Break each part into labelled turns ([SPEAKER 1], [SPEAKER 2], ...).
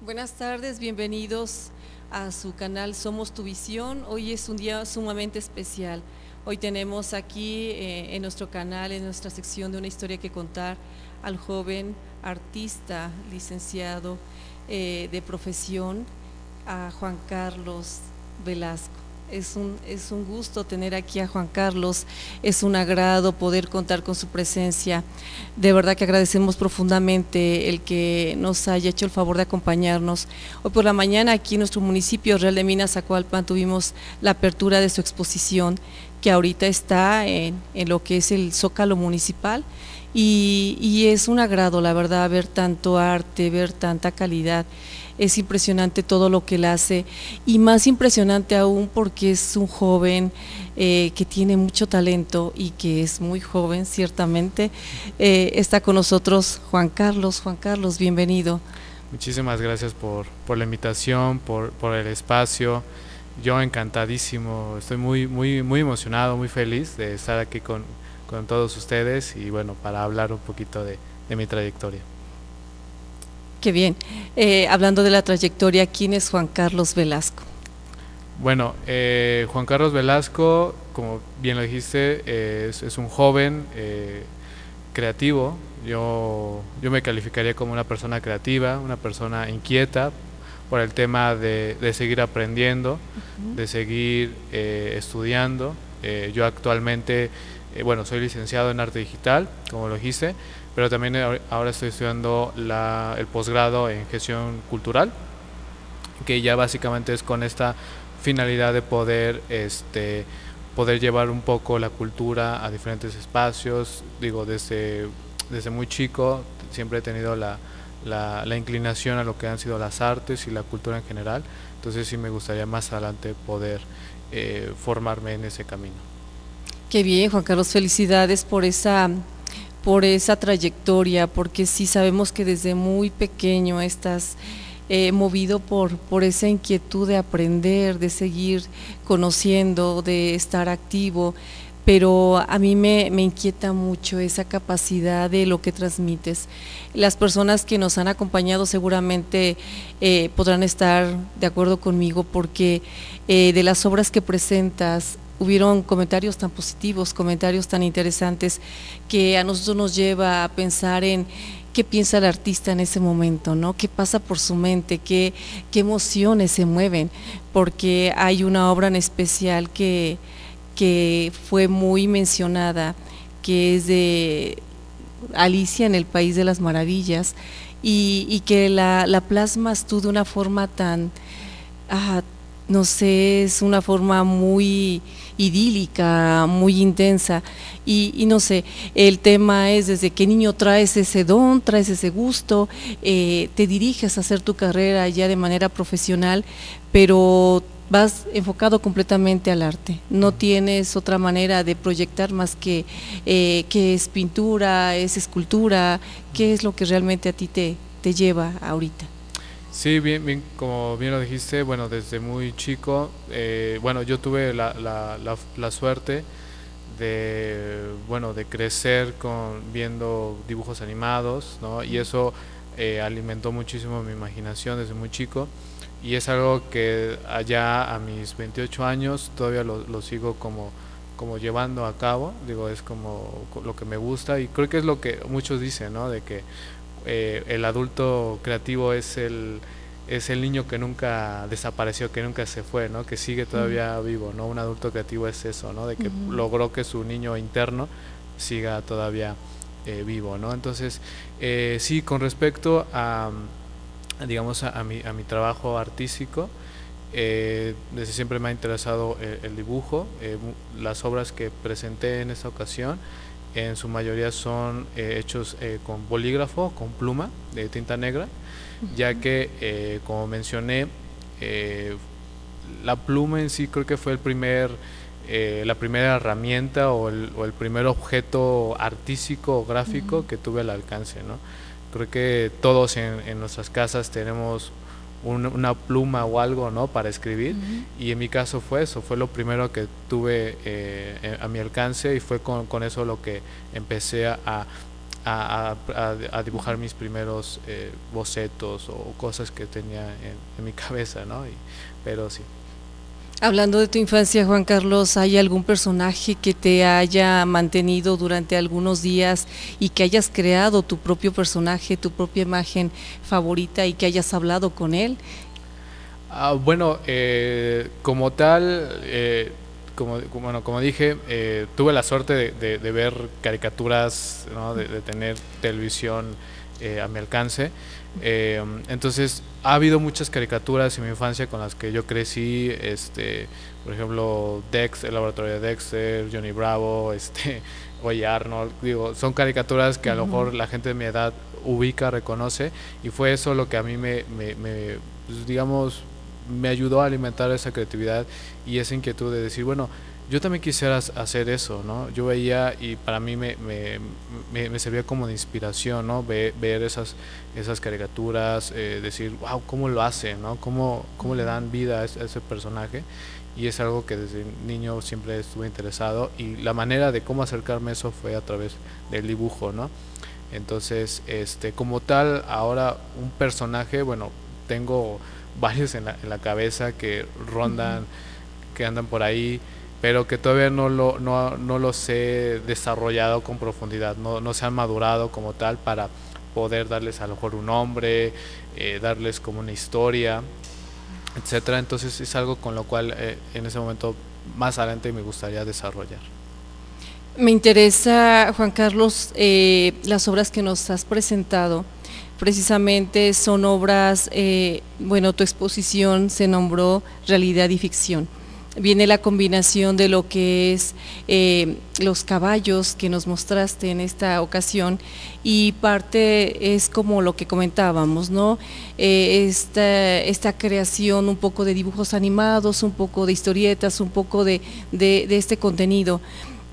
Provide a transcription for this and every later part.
[SPEAKER 1] Buenas tardes, bienvenidos a su canal Somos Tu Visión. Hoy es un día sumamente especial. Hoy tenemos aquí en nuestro canal, en nuestra sección de Una Historia que Contar, al joven artista, licenciado de profesión, a Juan Carlos Velasco. Es un gusto tener aquí a Juan Carlos, es un agrado poder contar con su presencia. De verdad que agradecemos profundamente el que nos haya hecho el favor de acompañarnos. Hoy por la mañana aquí en nuestro municipio Real de Minas, Zacualpan, tuvimos la apertura de su exposición, que ahorita está en lo que es el Zócalo Municipal, y es un agrado, la verdad, ver tanto arte, ver tanta calidad. Es impresionante todo lo que él hace, y más impresionante aún porque es un joven que tiene mucho talento y que es muy joven, ciertamente. Está con nosotros Juan Carlos. Juan Carlos, bienvenido.
[SPEAKER 2] Muchísimas gracias por la invitación, por el espacio. Yo encantadísimo, estoy muy emocionado, muy feliz de estar aquí con todos ustedes y bueno, para hablar un poquito de mi trayectoria.
[SPEAKER 1] Qué bien. Hablando de la trayectoria, ¿quién es Juan Carlos Velasco?
[SPEAKER 2] Bueno, Juan Carlos Velasco, como bien lo dijiste, es un joven creativo. Yo me calificaría como una persona creativa, una persona inquieta por el tema de seguir aprendiendo, de seguir estudiando. Yo actualmente, bueno, soy licenciado en arte digital, como lo dijiste, pero también ahora estoy estudiando el posgrado en gestión cultural, que ya básicamente es con esta finalidad de poder llevar un poco la cultura a diferentes espacios. Digo, desde muy chico siempre he tenido la inclinación a lo que han sido las artes y la cultura en general, entonces sí me gustaría más adelante poder formarme en ese camino.
[SPEAKER 1] Qué bien, Juan Carlos, felicidades por esa trayectoria, porque sí sabemos que desde muy pequeño estás movido por esa inquietud de aprender, de seguir conociendo, de estar activo, pero a mí me inquieta mucho esa capacidad de lo que transmites. Las personas que nos han acompañado seguramente podrán estar de acuerdo conmigo, porque de las obras que presentas, hubieron comentarios tan positivos, comentarios tan interesantes, que a nosotros nos lleva a pensar en qué piensa el artista en ese momento, ¿no? ¿Qué pasa por su mente? ¿Qué emociones se mueven? Porque hay una obra en especial que fue muy mencionada, que es de Alicia en el País de las Maravillas, y que la plasmas tú de una forma tan, no sé, es una forma muy idílica, muy intensa, y no sé, el tema es desde qué niño traes ese don, traes ese gusto, te diriges a hacer tu carrera ya de manera profesional, pero vas enfocado completamente al arte, no tienes otra manera de proyectar más que es pintura, es escultura. ¿Qué es lo que realmente a ti te lleva ahorita?
[SPEAKER 2] Sí, bien, como bien lo dijiste, bueno, desde muy chico, bueno, yo tuve la suerte de crecer viendo dibujos animados, ¿no? Y eso alimentó muchísimo mi imaginación desde muy chico, y es algo que allá a mis 28 años todavía lo sigo como llevando a cabo. Digo, es como lo que me gusta, y creo que es lo que muchos dicen, ¿no? De que el adulto creativo es el niño que nunca desapareció, que nunca se fue, ¿no? Que sigue todavía vivo, ¿no? Un adulto creativo es eso, ¿no? De que logró que su niño interno siga todavía vivo, ¿no? Entonces, sí, con respecto digamos, a mi trabajo artístico, desde siempre me ha interesado el dibujo. Las obras que presenté en esta ocasión en su mayoría son hechos con bolígrafo, con pluma de tinta negra, ya que como mencioné, la pluma en sí creo que fue la primera herramienta o el primer objeto artístico o gráfico que tuve al alcance, ¿no? Creo que todos en nuestras casas tenemos una pluma o algo, ¿no? Para escribir, y en mi caso fue eso, fue lo primero que tuve a mi alcance, y fue con eso lo que empecé a a dibujar mis primeros bocetos o cosas que tenía en mi cabeza, ¿no? Pero sí.
[SPEAKER 1] Hablando de tu infancia, Juan Carlos, ¿hay algún personaje que te haya mantenido durante algunos días y que hayas creado tu propio personaje, tu propia imagen favorita y que hayas hablado con él?
[SPEAKER 2] Bueno, como tal, como dije, tuve la suerte de ver caricaturas, ¿no? de tener televisión a mi alcance. Entonces ha habido muchas caricaturas en mi infancia con las que yo crecí, por ejemplo Dexter, el laboratorio de Dexter, Johnny Bravo, Oye Arnold, digo, son caricaturas que a lo mejor la gente de mi edad ubica, reconoce, y fue eso lo que a mí pues, digamos, me ayudó a alimentar esa creatividad y esa inquietud de decir, bueno, yo también quisiera hacer eso, ¿no? Yo veía y para mí me servía como de inspiración, ¿no? Ver esas caricaturas, decir, wow, ¿cómo lo hacen, ¿no? ¿Cómo le dan vida a ese personaje? Y es algo que desde niño siempre estuve interesado, y la manera de cómo acercarme a eso fue a través del dibujo, ¿no? Entonces, como tal, ahora un personaje, bueno, tengo varios en la cabeza que rondan, que andan por ahí, pero que todavía no los he desarrollado con profundidad, no se han madurado como tal para poder darles a lo mejor un nombre, darles como una historia, etcétera. Entonces es algo con lo cual en ese momento más adelante me gustaría desarrollar.
[SPEAKER 1] Me interesa, Juan Carlos, las obras que nos has presentado. Precisamente son obras, bueno, tu exposición se nombró Realidad y Ficción. Viene la combinación de lo que es los caballos que nos mostraste en esta ocasión, y parte es como lo que comentábamos, ¿no? Esta creación un poco de dibujos animados, un poco de historietas, un poco de este contenido.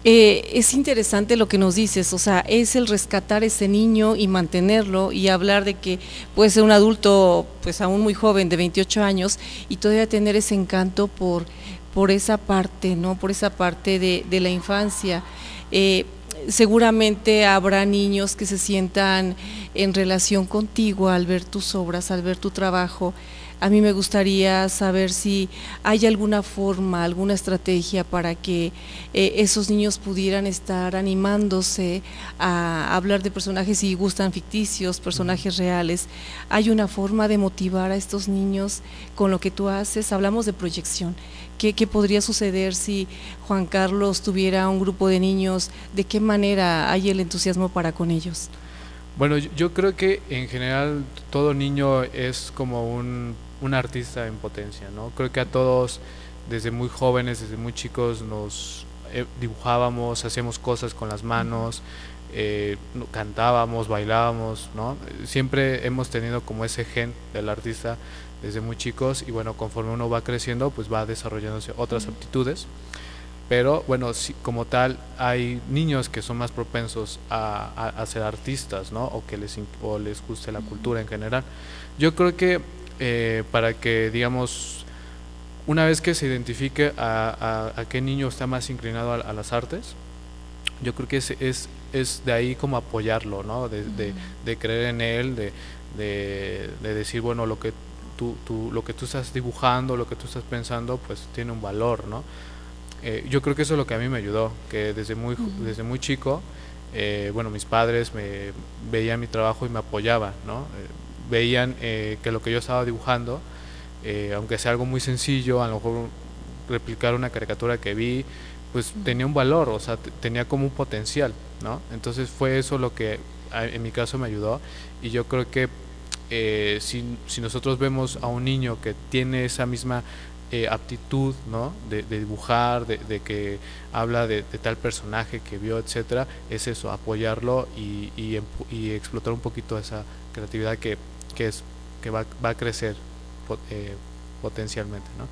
[SPEAKER 1] Es interesante lo que nos dices, o sea, es el rescatar ese niño y mantenerlo, y hablar de que puede ser un adulto pues aún muy joven de 28 años y todavía tener ese encanto por esa parte, ¿no? Por esa parte de la infancia. Seguramente habrá niños que se sientan en relación contigo al ver tus obras, al ver tu trabajo. A mí me gustaría saber si hay alguna forma, alguna estrategia para que esos niños pudieran estar animándose a hablar de personajes, si gustan ficticios, personajes reales. ¿Hay una forma de motivar a estos niños con lo que tú haces? Hablamos de proyección. ¿Qué podría suceder si Juan Carlos tuviera un grupo de niños? ¿De qué manera hay el entusiasmo para con ellos?
[SPEAKER 2] Bueno, yo creo que en general todo niño es como un artista en potencia, ¿no? Creo que a todos, desde muy jóvenes, desde muy chicos, nos dibujábamos, hacíamos cosas con las manos, cantábamos, bailábamos, ¿no? Siempre hemos tenido como ese gen del artista desde muy chicos, y bueno, conforme uno va creciendo, pues va desarrollándose otras aptitudes. Pero bueno, sí, como tal, hay niños que son más propensos a ser artistas, ¿no? O que les guste la cultura en general. Yo creo que para que, digamos, una vez que se identifique a qué niño está más inclinado a las artes, yo creo que es de ahí como apoyarlo, ¿no? De creer en él, de decir, bueno, lo que tú estás dibujando, lo que tú estás pensando, pues tiene un valor, ¿no? Yo creo que eso es lo que a mí me ayudó, que desde muy chico, bueno, mis padres veían mi trabajo y me apoyaban, ¿no? Veían que lo que yo estaba dibujando, aunque sea algo muy sencillo, a lo mejor replicar una caricatura que vi, pues tenía un valor, o sea, tenía como un potencial, ¿no? Entonces fue eso lo que en mi caso me ayudó, y yo creo que si nosotros vemos a un niño que tiene esa misma aptitud, ¿no? de dibujar, de que habla de tal personaje que vio, etcétera, es eso, apoyarlo y explotar un poquito esa creatividad que va a crecer potencialmente, ¿no?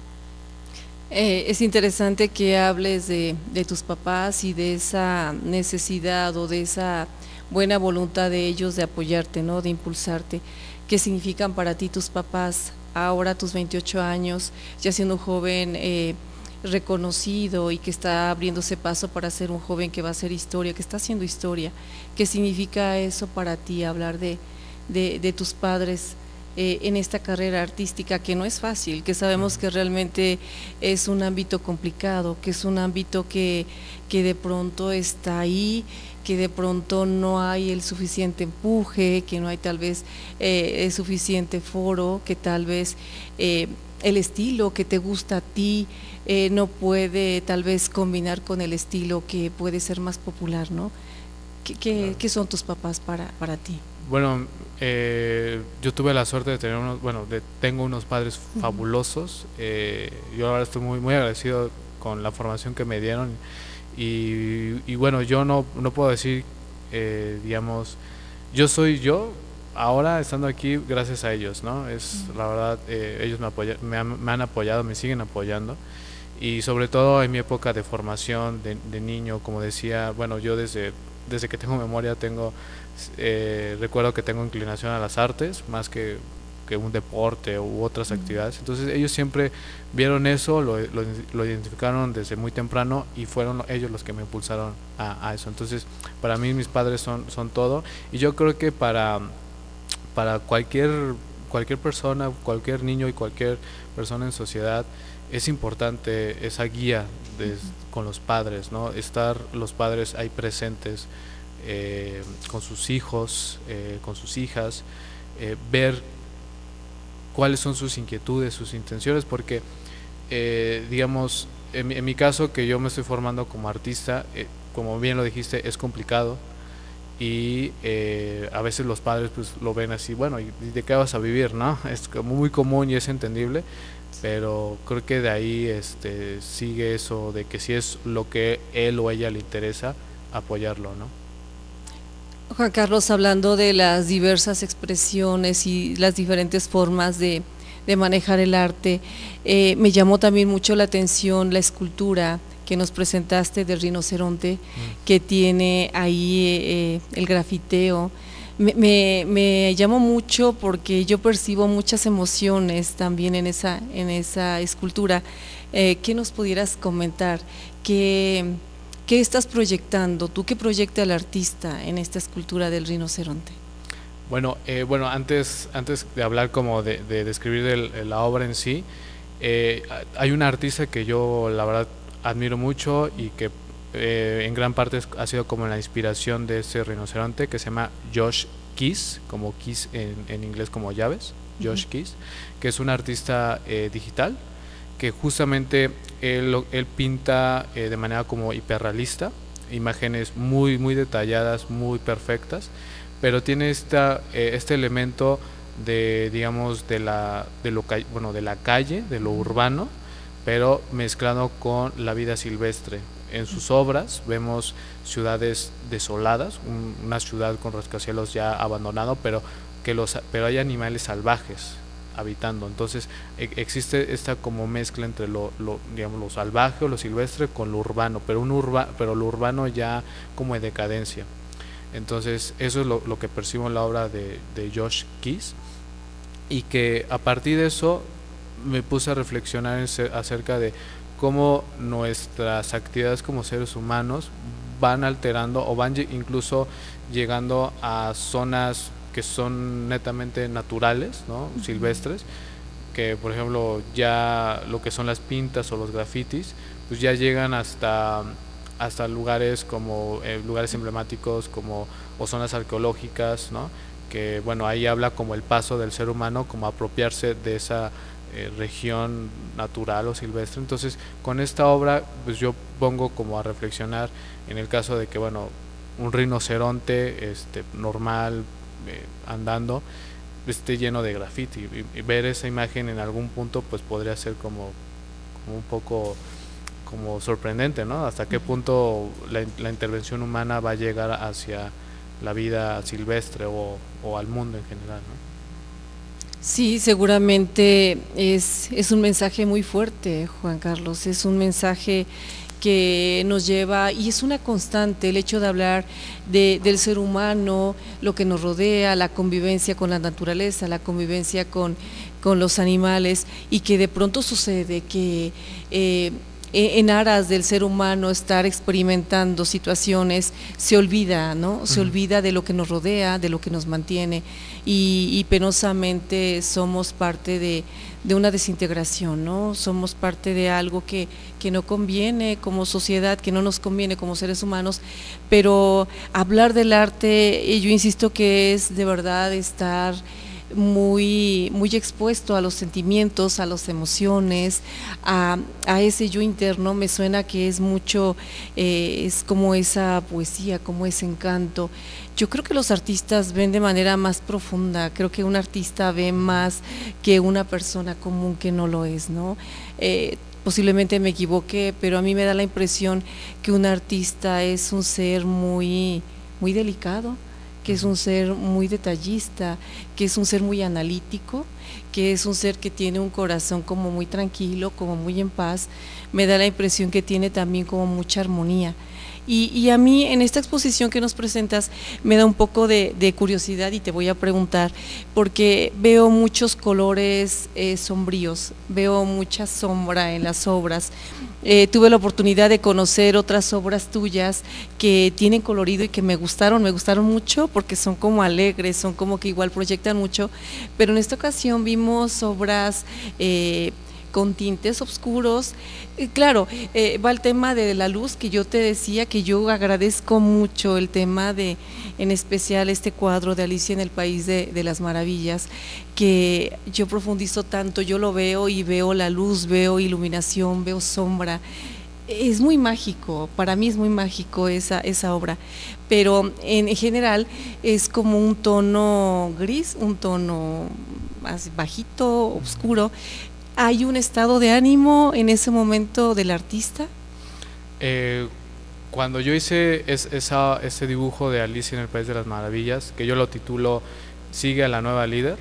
[SPEAKER 1] Es interesante que hables de tus papás y de esa necesidad o de esa buena voluntad de ellos de apoyarte, ¿no? De impulsarte. ¿Qué significan para ti tus papás ahora, tus 28 años, ya siendo un joven reconocido y que está abriéndose paso para ser un joven que va a hacer historia, que está haciendo historia. ¿Qué significa eso para ti, hablar de tus padres en esta carrera artística que no es fácil, que sabemos que realmente es un ámbito complicado, que es un ámbito que de pronto está ahí, que de pronto no hay el suficiente empuje, que no hay tal vez el suficiente foro, que tal vez el estilo que te gusta a ti no puede tal vez combinar con el estilo que puede ser más popular, ¿no? ¿Qué son tus papás para ti?
[SPEAKER 2] Bueno, yo tuve la suerte de tener tengo unos padres fabulosos. Yo ahora estoy muy agradecido con la formación que me dieron y bueno, yo no puedo decir, digamos, yo soy yo ahora estando aquí gracias a ellos, ¿no? Es la verdad, ellos me han apoyado, me siguen apoyando y sobre todo en mi época de formación de niño, como decía, bueno, yo desde que tengo memoria recuerdo que tengo inclinación a las artes más que un deporte u otras actividades. Entonces ellos siempre vieron eso, lo identificaron desde muy temprano y fueron ellos los que me impulsaron a eso. Entonces para mí mis padres son todo y yo creo que para cualquier persona, cualquier niño y cualquier persona en sociedad es importante esa guía con los padres, ¿no? Estar los padres ahí presentes con sus hijos, con sus hijas, ver cuáles son sus inquietudes, sus intenciones, porque digamos, en mi caso que yo me estoy formando como artista, como bien lo dijiste, es complicado y a veces los padres pues lo ven así, bueno, ¿y de qué vas a vivir, no? Es como muy común y es entendible, pero creo que de ahí sigue eso de que si es lo que él o ella le interesa, apoyarlo, ¿no?
[SPEAKER 1] Juan Carlos, hablando de las diversas expresiones y las diferentes formas de manejar el arte, me llamó también mucho la atención la escultura que nos presentaste del rinoceronte, que tiene ahí el grafiteo. Me llamó mucho porque yo percibo muchas emociones también en esa escultura. ¿Qué nos pudieras comentar? ¿Qué estás proyectando? ¿Tú qué proyecta el artista en esta escultura del rinoceronte?
[SPEAKER 2] Bueno, antes de hablar como de describir la obra en sí, hay una artista que yo la verdad admiro mucho y que en gran parte ha sido como la inspiración de ese rinoceronte, que se llama Josh Kiss, como Kiss en inglés como llaves, Josh Kiss, que es un artista digital, que justamente él pinta de manera como hiperrealista, imágenes muy detalladas, muy perfectas, pero tiene este elemento de, digamos, de la calle, de lo urbano, pero mezclado con la vida silvestre. En sus obras vemos ciudades desoladas, una ciudad con rascacielos ya abandonado, pero hay animales salvajes habitando. Entonces existe esta como mezcla entre digamos, lo salvaje o lo silvestre con lo urbano, pero lo urbano ya como en decadencia. Entonces eso es lo que percibo en la obra de Josh Kiss, y que a partir de eso me puse a reflexionar acerca de cómo nuestras actividades como seres humanos van alterando o van incluso llegando a zonas que son netamente naturales, ¿no? Silvestres, que por ejemplo ya lo que son las pintas o los grafitis, pues ya llegan hasta lugares como lugares emblemáticos o zonas arqueológicas, ¿no? Que bueno, ahí habla como el paso del ser humano, como apropiarse de esa región natural o silvestre. Entonces con esta obra pues yo pongo como a reflexionar en el caso de que bueno, un rinoceronte normal andando esté lleno de graffiti, y ver esa imagen en algún punto pues podría ser como un poco como sorprendente, ¿no? Hasta qué punto la intervención humana va a llegar hacia la vida silvestre o al mundo en general, ¿no?
[SPEAKER 1] Sí, seguramente es un mensaje muy fuerte, Juan Carlos, es un mensaje que nos lleva, y es una constante, el hecho de hablar del ser humano, lo que nos rodea, la convivencia con la naturaleza, la convivencia con los animales, y que de pronto sucede que en aras del ser humano estar experimentando situaciones, se olvida, ¿no? Se olvida de lo que nos rodea, de lo que nos mantiene, y penosamente somos parte de una desintegración, ¿no? Somos parte de algo que no conviene como sociedad, que no nos conviene como seres humanos, pero hablar del arte, yo insisto que es de verdad estar muy expuesto a los sentimientos, a las emociones, a ese yo interno. Me suena que es mucho, es como esa poesía, como ese encanto. Yo creo que los artistas ven de manera más profunda, creo que un artista ve más que una persona común que no lo es, ¿no? Posiblemente me equivoqué, pero a mí me da la impresión que un artista es un ser muy delicado, que es un ser muy detallista, que es un ser muy analítico, que es un ser que tiene un corazón como muy tranquilo, como muy en paz. Me da la impresión que tiene también como mucha armonía. Y a mí en esta exposición que nos presentas me da un poco de curiosidad y te voy a preguntar, porque veo muchos colores sombríos, veo mucha sombra en las obras. Tuve la oportunidad de conocer otras obras tuyas que tienen colorido y que me gustaron mucho porque son como alegres, son como que igual proyectan mucho, pero en esta ocasión vimos obras con tintes oscuros. Claro, va el tema de la luz, que yo te decía que yo agradezco mucho el tema de, en especial este cuadro de Alicia en el País de las Maravillas, que yo profundizo tanto, yo lo veo y veo la luz, veo iluminación, veo sombra. Es muy mágico, para mí es muy mágico esa obra, pero en general es como un tono gris, un tono más bajito, oscuro. ¿Hay un estado de ánimo en ese momento del artista?
[SPEAKER 2] Cuando yo hice ese dibujo de Alicia en el País de las Maravillas, que yo lo titulo Sigue a la nueva líder.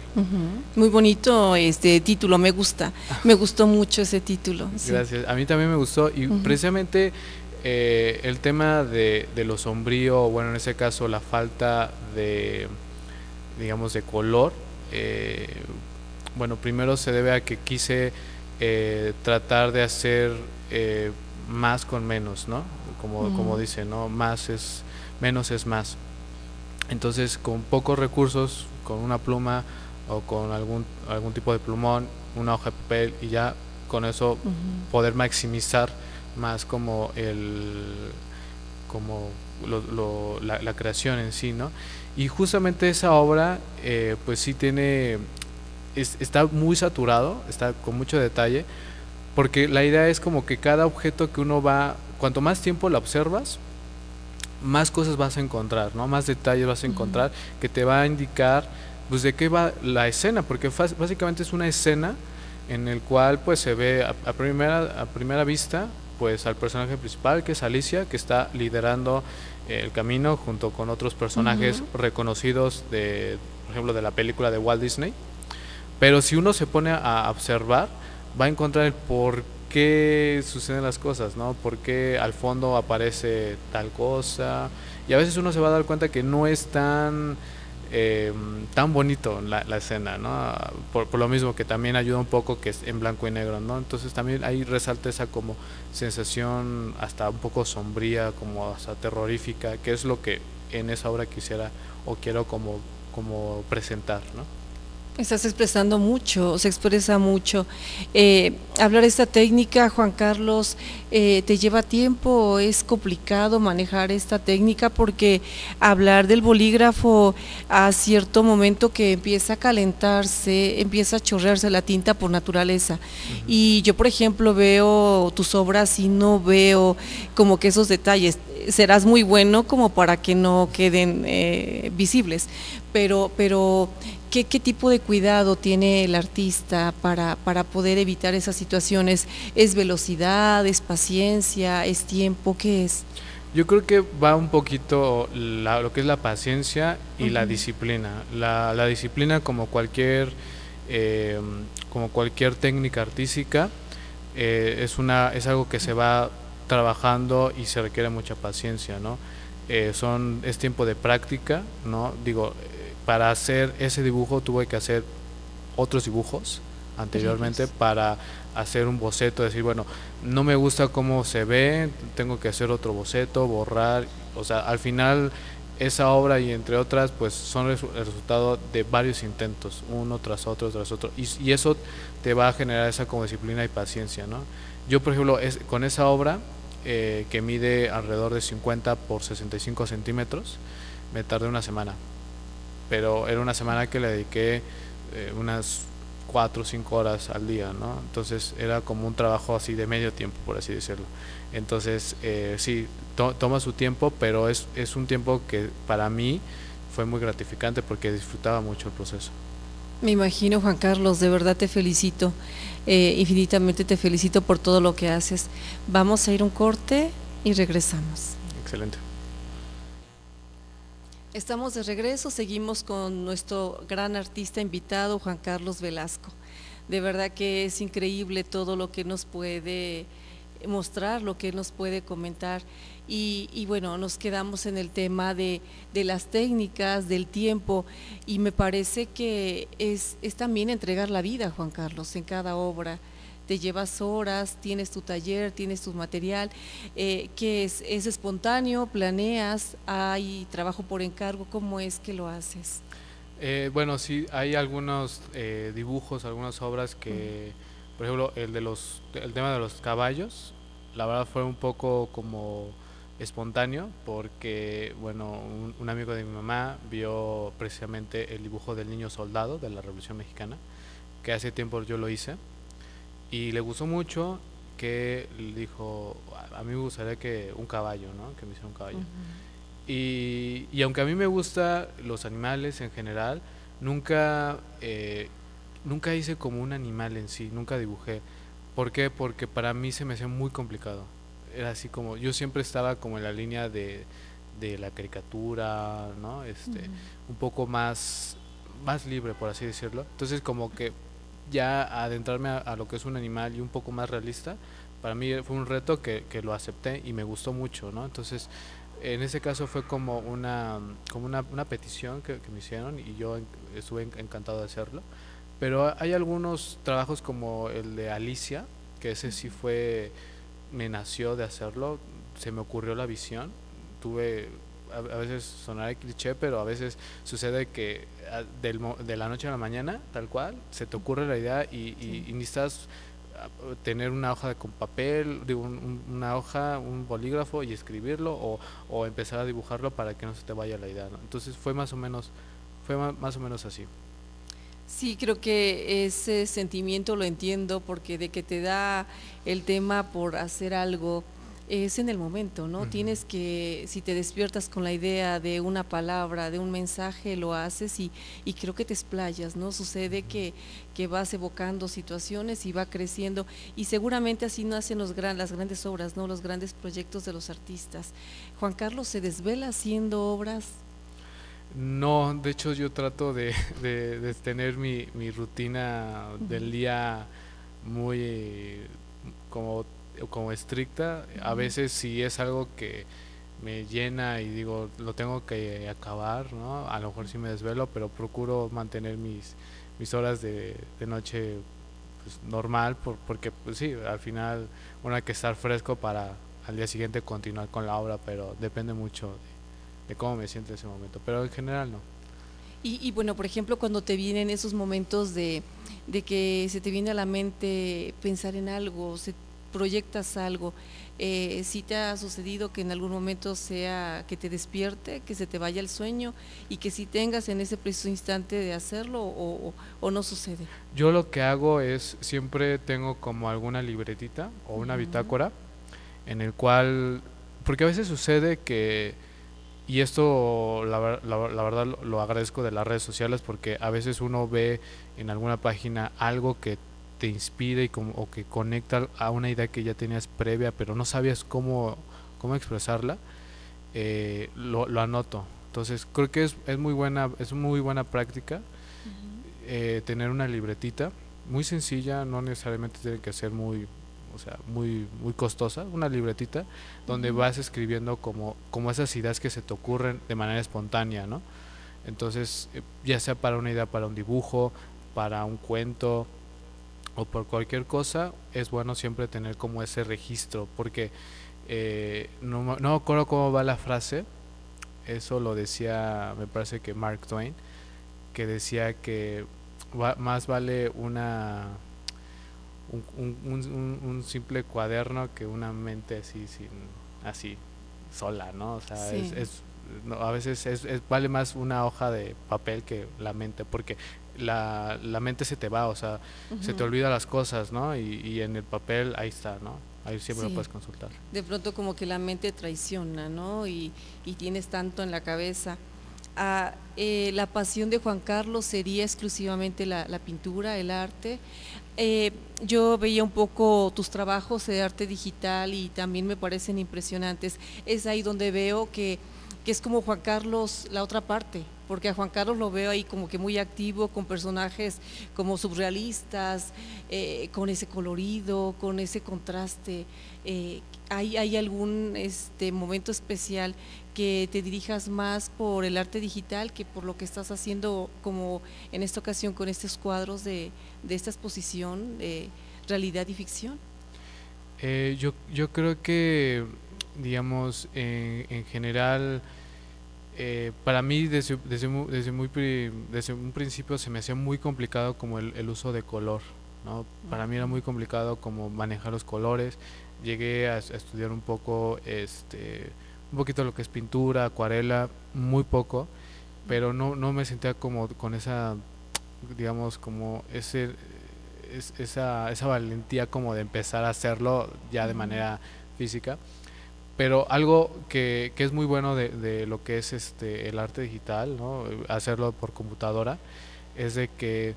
[SPEAKER 1] Muy bonito este título, me gustó mucho ese título.
[SPEAKER 2] Gracias, sí. A mí también me gustó y precisamente el tema de lo sombrío, bueno, en ese caso la falta de, digamos, de color, bueno, primero se debe a que quise tratar de hacer más con menos, ¿no? Como dice, ¿no? Menos es más. Entonces, con pocos recursos, con una pluma o con algún tipo de plumón, una hoja de papel, y ya con eso poder maximizar más como la creación en sí, ¿no? Y justamente esa obra, pues sí está muy saturado, está con mucho detalle, porque la idea es como que cada objeto que uno va, cuanto más tiempo la observas, más cosas vas a encontrar, ¿no? Más detalles vas a encontrar que te va a indicar pues de qué va la escena, porque básicamente es una escena en el cual pues se ve a primera vista pues al personaje principal, que es Alicia, que está liderando el camino junto con otros personajes reconocidos por ejemplo, de la película de Walt Disney. Pero si uno se pone a observar, va a encontrar el por qué suceden las cosas, ¿no? Por qué al fondo aparece tal cosa. Y a veces uno se va a dar cuenta que no es tan bonito la escena, ¿no? Por lo mismo que también ayuda un poco que es en blanco y negro, ¿no? Entonces también ahí resalta esa como sensación hasta un poco sombría, como hasta terrorífica, que es lo que en esa obra quisiera o quiero como presentar, ¿no?
[SPEAKER 1] Estás expresando mucho, se expresa mucho. Hablar de esta técnica, Juan Carlos, ¿te lleva tiempo? ¿Es complicado manejar esta técnica? Porque hablar del bolígrafo a cierto momento que empieza a calentarse, empieza a chorrearse la tinta por naturaleza. Y yo, por ejemplo, veo tus obras y no veo como que esos detalles. Serás muy bueno como para que no queden visibles, pero ¿qué tipo de cuidado tiene el artista para poder evitar esas situaciones? ¿Es velocidad, es paciencia, es tiempo? ¿Qué es?
[SPEAKER 2] Yo creo que va un poquito lo que es la paciencia y la disciplina. La disciplina, como cualquier técnica artística, es algo que se va trabajando y se requiere mucha paciencia, ¿no? Es tiempo de práctica, ¿no? Digo, para hacer ese dibujo tuve que hacer otros dibujos anteriormente para hacer un boceto, decir, bueno, no me gusta cómo se ve, tengo que hacer otro boceto, borrar, o sea, al final esa obra y entre otras pues son el resultado de varios intentos, uno tras otro, y eso te va a generar esa como disciplina y paciencia, ¿no? Yo, por ejemplo, con esa obra que mide alrededor de 50 por 65 centímetros, me tardé una semana, pero era una semana que le dediqué unas 4 o 5 horas al día, ¿no? Entonces era como un trabajo así de medio tiempo, por así decirlo. Entonces sí, toma su tiempo, pero es un tiempo que para mí fue muy gratificante porque disfrutaba mucho el proceso.
[SPEAKER 1] Me imagino, Juan Carlos, de verdad te felicito, infinitamente te felicito por todo lo que haces. Vamos a ir un corte y regresamos.
[SPEAKER 2] Excelente.
[SPEAKER 1] Estamos de regreso, seguimos con nuestro gran artista invitado, Juan Carlos Velasco. De verdad que es increíble todo lo que nos puede mostrar, lo que nos puede comentar. Y bueno, nos quedamos en el tema de las técnicas, del tiempo, y me parece que es también entregar la vida, Juan Carlos, en cada obra. Te llevas horas, tienes tu taller, tienes tu material, que es espontáneo, planeas, hay trabajo por encargo, ¿cómo es que lo haces?
[SPEAKER 2] Bueno, sí, hay algunos dibujos, algunas obras que, por ejemplo, el tema de los caballos, la verdad fue un poco como espontáneo porque, bueno, un amigo de mi mamá vio precisamente el dibujo del niño soldado de la Revolución Mexicana, que hace tiempo yo lo hice, y le gustó mucho, que dijo, a mí me gustaría que un caballo, ¿no? Que me hiciera un caballo. Y aunque a mí me gustan los animales en general, nunca, nunca hice como un animal en sí, nunca dibujé. ¿Por qué? Porque para mí se me hacía muy complicado. Era así como, yo siempre estaba como en la línea de la caricatura, ¿no? Un poco más libre, por así decirlo. Entonces como que ya adentrarme a lo que es un animal y un poco más realista, para mí fue un reto que lo acepté y me gustó mucho, ¿no? Entonces en ese caso fue como una petición que me hicieron y yo estuve encantado de hacerlo. Pero hay algunos trabajos como el de Alicia, que ese sí fue, me nació de hacerlo, se me ocurrió la visión, tuve, a veces sonará cliché, pero a veces sucede que de la noche a la mañana, tal cual, se te ocurre la idea y necesitas tener una hoja con papel, una hoja, un bolígrafo y escribirlo o empezar a dibujarlo para que no se te vaya la idea, ¿no? Entonces fue más o menos así.
[SPEAKER 1] Sí, creo que ese sentimiento lo entiendo porque de que te da el tema por hacer algo es en el momento, ¿no? Tienes que, si te despiertas con la idea de una palabra, de un mensaje, lo haces y creo que te explayas, ¿no? Sucede que vas evocando situaciones y va creciendo y seguramente así nacen las grandes obras, ¿no? Los grandes proyectos de los artistas. Juan Carlos, ¿se desvela haciendo obras?
[SPEAKER 2] No, de hecho yo trato de tener mi rutina del día muy como estricta. A veces si es algo que me llena y digo, lo tengo que acabar, ¿no? A lo mejor sí me desvelo, pero procuro mantener mis horas de noche pues, normal, porque pues sí, al final uno hay que estar fresco para al día siguiente continuar con la obra, pero depende mucho de cómo me siento en ese momento, pero en general no.
[SPEAKER 1] Y bueno, por ejemplo, cuando te vienen esos momentos de que se te viene a la mente pensar en algo, proyectas algo, ¿sí te ha sucedido que en algún momento sea que te despierte, que se te vaya el sueño y que si tengas en ese preciso instante de hacerlo o no sucede?
[SPEAKER 2] Yo lo que hago es, siempre tengo como alguna libretita o una bitácora en el cual, porque a veces sucede que, y esto la verdad lo agradezco de las redes sociales, porque a veces uno ve en alguna página algo que te inspira o que conecta a una idea que ya tenías previa, pero no sabías cómo expresarla, lo anoto. Entonces creo que es muy buena práctica tener una libretita muy sencilla, no necesariamente tiene que ser muy costosa, una libretita donde vas escribiendo como esas ideas que se te ocurren de manera espontánea, ¿no? Entonces, ya sea para una idea, para un dibujo, para un cuento, o por cualquier cosa, es bueno siempre tener como ese registro, porque no me acuerdo cómo va la frase, eso lo decía, me parece que Mark Twain, que decía que más vale un simple cuaderno que una mente así sola, ¿no? O sea,
[SPEAKER 1] Sí.
[SPEAKER 2] no, a veces vale más una hoja de papel que la mente, porque la mente se te va, o sea, se te
[SPEAKER 1] Ujú.
[SPEAKER 2] olvida las cosas, ¿no? Y en el papel ahí está, ¿no? Ahí siempre lo
[SPEAKER 1] Sí,
[SPEAKER 2] puedes consultar.
[SPEAKER 1] de pronto como que la mente traiciona, ¿no? Y tienes tanto en la cabeza. La pasión de Juan Carlos sería exclusivamente la pintura, el arte. Yo veía un poco tus trabajos de arte digital y también me parecen impresionantes. Es ahí donde veo que es como Juan Carlos la otra parte, porque a Juan Carlos lo veo ahí como que muy activo, con personajes como surrealistas, con ese colorido, con ese contraste. ¿Hay algún momento especial que te dirijas más por el arte digital que por lo que estás haciendo, como en esta ocasión con estos cuadros de esta exposición de realidad y ficción?
[SPEAKER 2] Yo creo que, digamos, en general, para mí desde un principio se me hacía muy complicado como el uso de color, ¿no? Para mí era muy complicado como manejar los colores. Llegué a estudiar un poquito lo que es pintura, acuarela, muy poco, pero no me sentía como con esa, digamos, como esa valentía como de empezar a hacerlo ya de
[SPEAKER 1] Ujú.
[SPEAKER 2] manera física. Pero algo que es muy bueno de lo que es el arte digital, ¿no? Hacerlo por computadora, es de que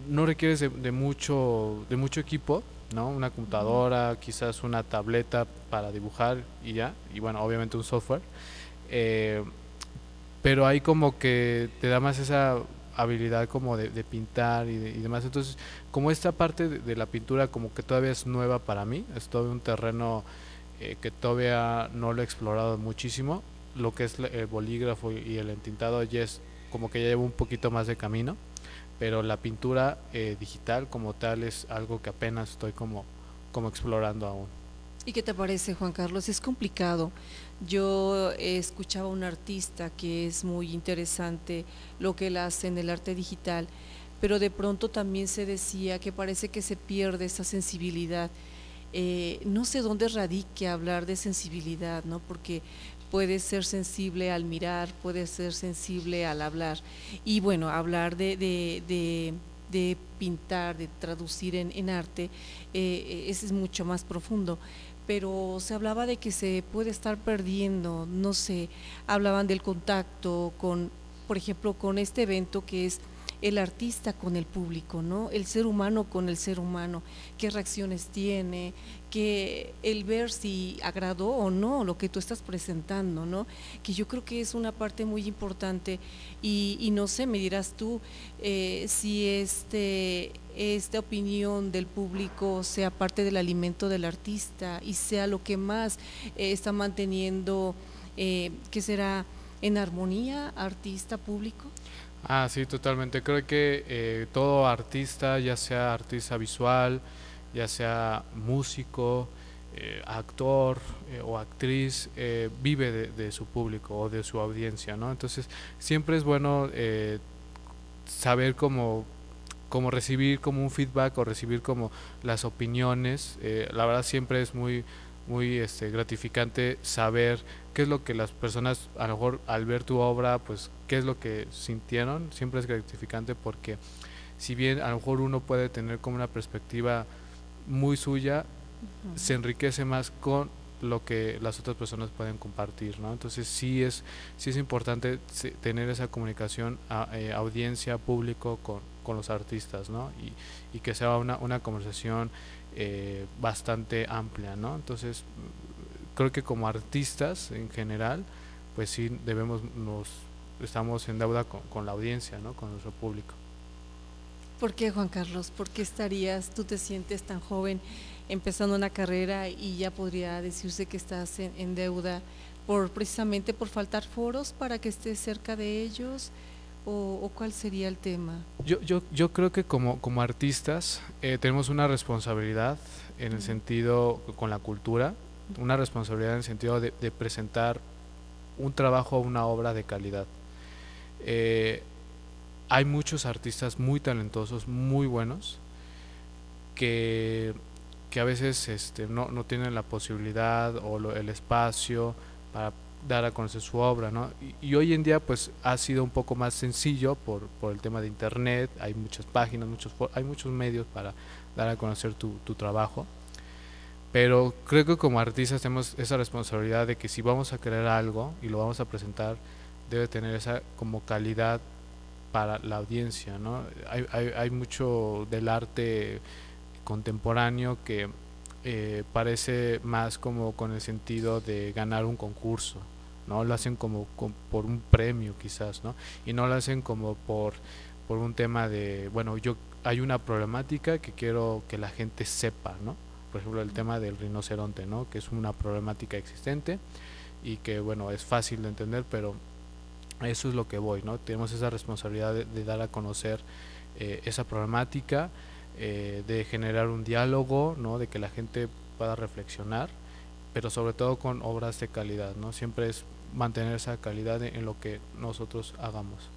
[SPEAKER 2] no requieres de mucho equipo, ¿no? Una
[SPEAKER 1] Ujú.
[SPEAKER 2] computadora, quizás una tableta para dibujar y ya, y bueno, obviamente un software. Eh, pero ahí como que te da más esa habilidad como de pintar y demás. Entonces, como esta parte de la pintura como que todavía es nueva para mí, es todavía un terreno que todavía no lo he explorado muchísimo. Lo que es el bolígrafo y el entintado ya es como que ya llevo un poquito más de camino, pero la pintura digital como tal es algo que apenas estoy como explorando aún.
[SPEAKER 1] ¿Y qué te parece, Juan Carlos? Es complicado. Yo escuchaba a un artista que es muy interesante lo que él hace en el arte digital, pero de pronto también se decía que parece que se pierde esa sensibilidad. No sé dónde radique hablar de sensibilidad, ¿no? Porque puede ser sensible al mirar, puede ser sensible al hablar. Y bueno, hablar de pintar, de traducir en arte, ese es mucho más profundo. Pero se hablaba de que se puede estar perdiendo, no sé, hablaban del contacto con, por ejemplo, con este evento que es el artista con el público, ¿no? El ser humano con el ser humano, qué reacciones tiene, que el ver si agradó o no lo que tú estás presentando, ¿no? Que yo creo que es una parte muy importante y no sé, me dirás tú si esta opinión del público sea parte del alimento del artista y sea lo que más está manteniendo, que será en armonía artista-público.
[SPEAKER 2] Ah, sí, totalmente. Creo que todo artista, ya sea artista visual, ya sea músico, actor o actriz, vive de su público o de su audiencia, ¿no? Entonces, siempre es bueno saber cómo recibir como un feedback o recibir como las opiniones. La verdad siempre es muy gratificante saber qué es lo que las personas a lo mejor al ver tu obra pues qué es lo que sintieron. Siempre es gratificante porque si bien a lo mejor uno puede tener como una perspectiva muy suya, se
[SPEAKER 1] Ujú.
[SPEAKER 2] enriquece más con lo que las otras personas pueden compartir, ¿no? Entonces sí es importante tener esa comunicación audiencia, público con los artistas, ¿no? Y que sea una conversación bastante amplia, ¿no? Entonces creo que como artistas en general, pues sí estamos en deuda con la audiencia, ¿no? Con nuestro público.
[SPEAKER 1] ¿Por qué, Juan Carlos? ¿Por qué tú te sientes tan joven empezando una carrera y ya podría decirse que estás precisamente por faltar foros para que estés cerca de ellos? o cuál sería el tema?
[SPEAKER 2] Yo creo que como artistas tenemos una responsabilidad en el sentido con la cultura, una responsabilidad en el sentido de presentar un trabajo, una obra de calidad. Hay muchos artistas muy talentosos, muy buenos, que a veces no tienen la posibilidad o el espacio para dar a conocer su obra, ¿no? Y hoy en día pues ha sido un poco más sencillo por el tema de internet, hay muchas páginas, hay muchos medios para dar a conocer tu trabajo, pero creo que como artistas tenemos esa responsabilidad de que si vamos a crear algo y lo vamos a presentar, debe tener esa como calidad para la audiencia, ¿no? Hay mucho del arte contemporáneo que parece más como con el sentido de ganar un concurso, ¿no? Lo hacen como por un premio quizás, ¿no? Y no lo hacen como por un tema de, bueno, hay una problemática que quiero que la gente sepa, ¿no? Por ejemplo, el tema del rinoceronte, ¿no? Que es una problemática existente y que, bueno, es fácil de entender, pero eso es lo que voy, ¿no? Tenemos esa responsabilidad de dar a conocer esa problemática, de generar un diálogo, ¿no? De que la gente pueda reflexionar, pero sobre todo con obras de calidad, ¿no? Siempre es mantener esa calidad en lo que nosotros hagamos.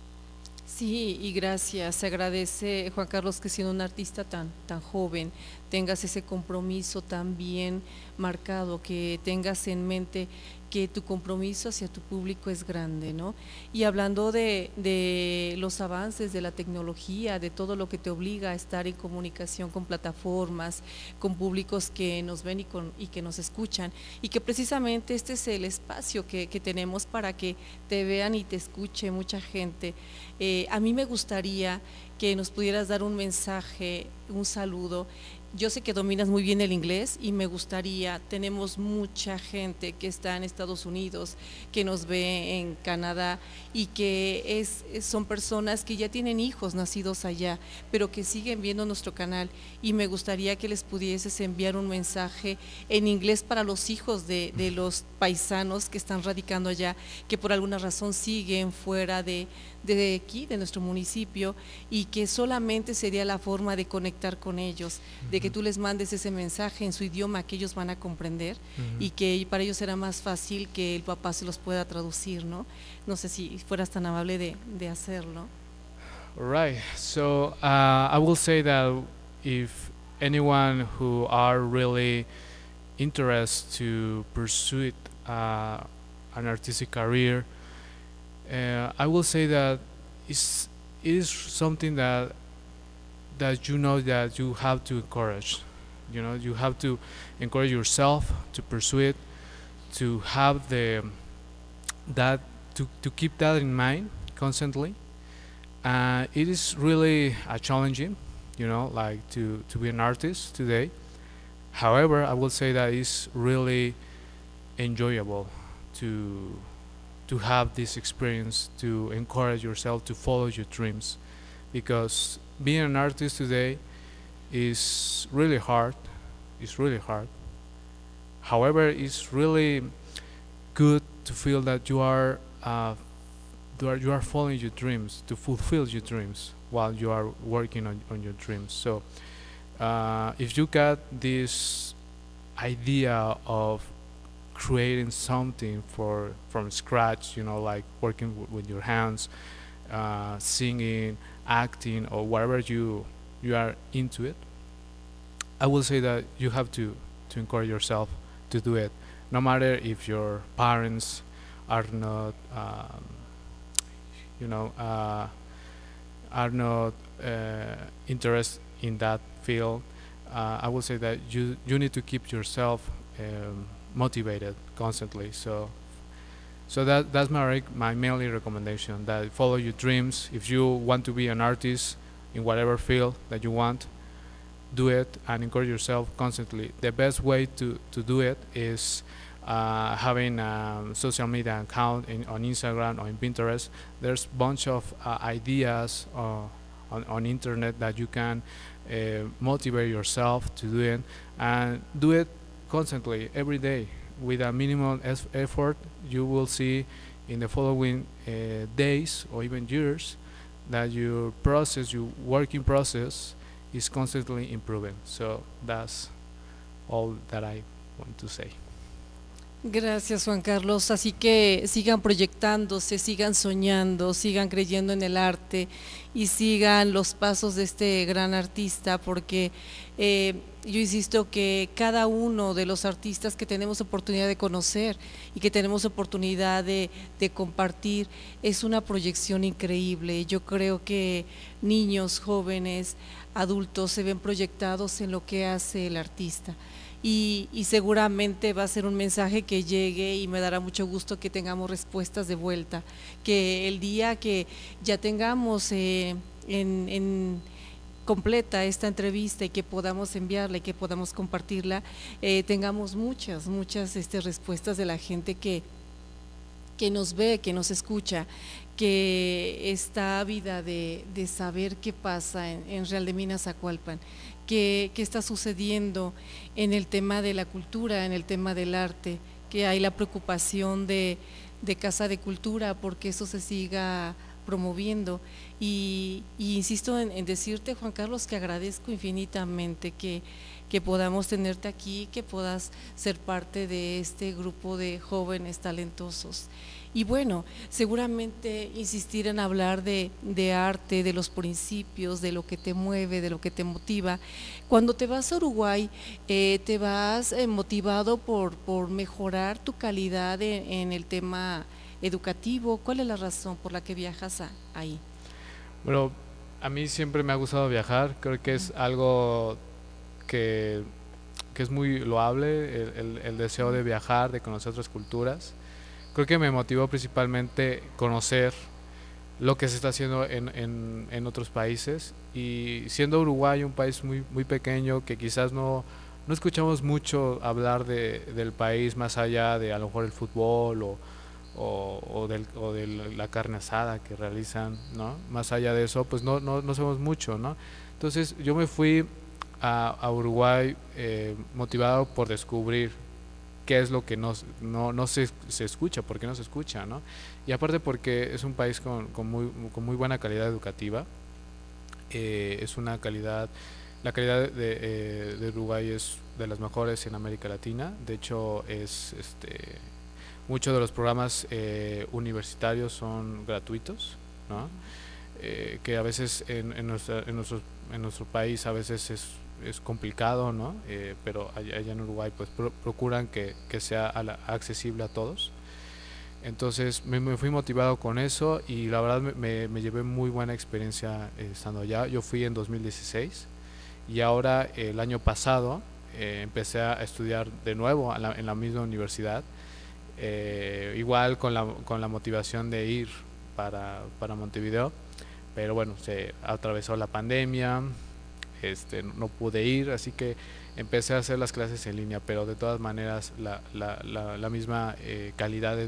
[SPEAKER 1] Sí, y gracias. Se agradece, Juan Carlos, que siendo un artista tan joven, tengas ese compromiso tan bien marcado, que tengas en mente que tu compromiso hacia tu público es grande, ¿no? Y hablando de los avances de la tecnología, de todo lo que te obliga a estar en comunicación con plataformas, con públicos que nos ven y que nos escuchan, y que precisamente este es el espacio que tenemos para que te vean y te escuche mucha gente. A mí me gustaría que nos pudieras dar un mensaje, un saludo. Yo sé que dominas muy bien el inglés y me gustaría, tenemos mucha gente que está en Estados Unidos, que nos ve en Canadá y que son personas que ya tienen hijos nacidos allá, pero que siguen viendo nuestro canal, y me gustaría que les pudieses enviar un mensaje en inglés para los hijos de los paisanos que están radicando allá, que por alguna razón siguen fuera de aquí, de nuestro municipio, y que solamente sería la forma de conectar con ellos, de que tú les mandes ese mensaje en su idioma que ellos van a comprender, y que para ellos será más fácil que el papá se los pueda traducir, ¿no? No sé si fueras tan amable de hacerlo.
[SPEAKER 2] Right. So I will say that if anyone who are really interested to pursue an artistic career, I will say that it is something that you know that you have to encourage. You know, you have to encourage yourself to pursue it, to have that to keep that in mind constantly. It is really challenging, you know, like to be an artist today. However, I will say that it's really enjoyable to have this experience, to encourage yourself to follow your dreams, because being an artist today is really hard. It's really hard. However, it's really good to feel that you are following your dreams, to fulfill your dreams while you are working on your dreams. So if you got this idea of creating something from scratch, you know, like working with your hands, singing, acting, or whatever you are into it, I will say that you have to encourage yourself to do it, no matter if your parents are not interested in that field. I will say that you need to keep yourself motivated constantly. So that's my mainly recommendation, that follow your dreams. If you want to be an artist in whatever field that you want, do it and encourage yourself constantly. The best way to do it is having a social media account on Instagram or in Pinterest. There's a bunch of ideas on internet that you can motivate yourself to do it, and do it constantly every day with a minimum effort. You will see in the following days or even years that your process, your working process, is constantly improving. So that's all that I want to say.
[SPEAKER 1] Gracias, Juan Carlos. Así que sigan proyectándose, sigan soñando, sigan creyendo en el arte y sigan los pasos de este gran artista, porque yo insisto que cada uno de los artistas que tenemos oportunidad de conocer y que tenemos oportunidad de compartir es una proyección increíble. Yo creo que niños, jóvenes, adultos se ven proyectados en lo que hace el artista. Y seguramente va a ser un mensaje que llegue y me dará mucho gusto que tengamos respuestas de vuelta, que el día que ya tengamos en completa esta entrevista y que podamos enviarla y que podamos compartirla, tengamos muchas respuestas de la gente que nos ve, que nos escucha, que está ávida de saber qué pasa en Real de Minas Zacualpan, qué está sucediendo en el tema de la cultura, en el tema del arte, que hay la preocupación de Casa de Cultura porque eso se siga promoviendo. Y insisto en decirte, Juan Carlos, que agradezco infinitamente que podamos tenerte aquí, que puedas ser parte de este grupo de jóvenes talentosos. Y bueno, seguramente insistir en hablar de arte, de los principios, de lo que te mueve, de lo que te motiva. Cuando te vas a Uruguay, te vas motivado por mejorar tu calidad en el tema educativo. ¿Cuál es la razón por la que viajas ahí?
[SPEAKER 2] Bueno, a mí siempre me ha gustado viajar, creo que es algo que es muy loable, el deseo de viajar, de conocer otras culturas. Creo que me motivó principalmente conocer lo que se está haciendo en otros países, y siendo Uruguay un país muy pequeño, que quizás no escuchamos mucho hablar del país más allá de a lo mejor el fútbol o de la carne asada que realizan, ¿no? Más allá de eso, pues no sabemos mucho, ¿no? Entonces yo me fui a Uruguay motivado por descubrir qué es lo que no se escucha, por qué no se escucha, ¿no? Y aparte porque es un país con muy buena calidad educativa, es una calidad, la calidad de Uruguay es de las mejores en América Latina. De hecho muchos de los programas universitarios son gratuitos, ¿no? Que a veces en nuestro país a veces es complicado, ¿no? Pero allá en Uruguay pues procuran que sea accesible a todos. Entonces me fui motivado con eso, y la verdad me llevé muy buena experiencia estando allá. Yo fui en 2016 y ahora el año pasado empecé a estudiar de nuevo en la misma universidad, igual con la motivación de ir para Montevideo, pero bueno, se atravesó la pandemia, no pude ir, así que empecé a hacer las clases en línea, pero de todas maneras la misma calidad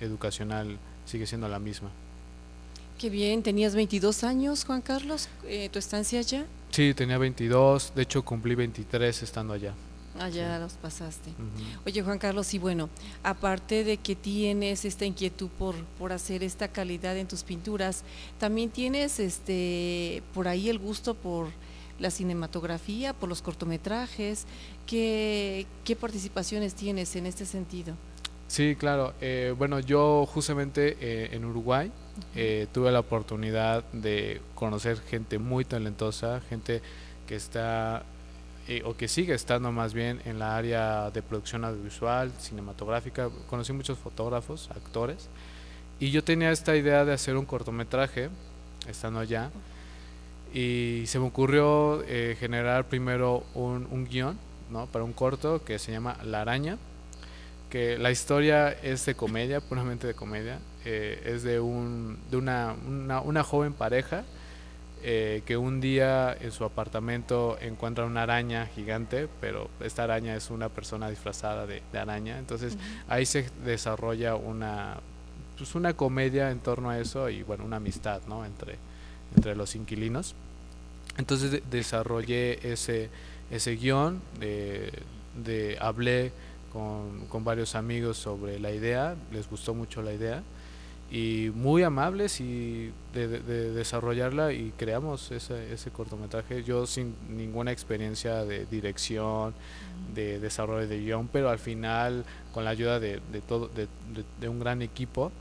[SPEAKER 2] educacional sigue siendo la misma.
[SPEAKER 1] Qué bien, ¿tenías 22 años, Juan Carlos, tu estancia allá?
[SPEAKER 2] Sí, tenía 22, de hecho cumplí 23 estando allá.
[SPEAKER 1] Allá sí. Los pasaste. Oye, Juan Carlos, y bueno, aparte de que tienes esta inquietud por hacer esta calidad en tus pinturas, también tienes por ahí el gusto por la cinematografía, por los cortometrajes. ¿Qué participaciones tienes en este sentido?
[SPEAKER 2] Sí, claro. Bueno, yo justamente en Uruguay tuve la oportunidad de conocer gente muy talentosa, gente que está o que sigue estando más bien en la área de producción audiovisual, cinematográfica. Conocí muchos fotógrafos, actores, y yo tenía esta idea de hacer un cortometraje estando allá, y se me ocurrió generar primero un guión, ¿no?, para un corto que se llama La Araña, que la historia es de comedia, puramente de comedia. Es de una joven pareja que un día en su apartamento encuentra una araña gigante, pero esta araña es una persona disfrazada de araña. Entonces ahí se desarrolla una comedia en torno a eso, y bueno, una amistad, ¿no?, entre los inquilinos. Entonces desarrollé ese guión, hablé con varios amigos sobre la idea, les gustó mucho la idea, y muy amables y de desarrollarla, y creamos ese cortometraje, yo sin ninguna experiencia de dirección, de desarrollo de guión, pero al final con la ayuda de un gran equipo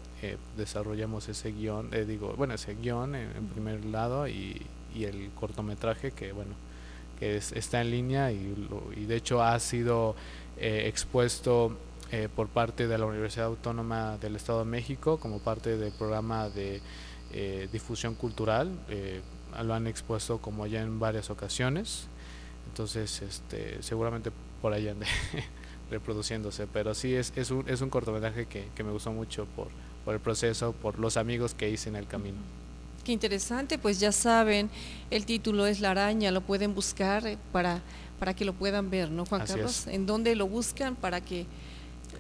[SPEAKER 2] desarrollamos ese guión, ese guión en primer lado, y el cortometraje que bueno, que está en línea, y de hecho ha sido expuesto por parte de la Universidad Autónoma del Estado de México como parte del programa de difusión cultural. Lo han expuesto como ya en varias ocasiones, entonces seguramente por ahí ande reproduciéndose, pero sí es un cortometraje que me gustó mucho por el proceso, por los amigos que hice en el camino.
[SPEAKER 1] Qué interesante, pues ya saben, el título es La Araña, lo pueden buscar para que lo puedan ver, ¿no, Juan Carlos? ¿En dónde lo buscan para que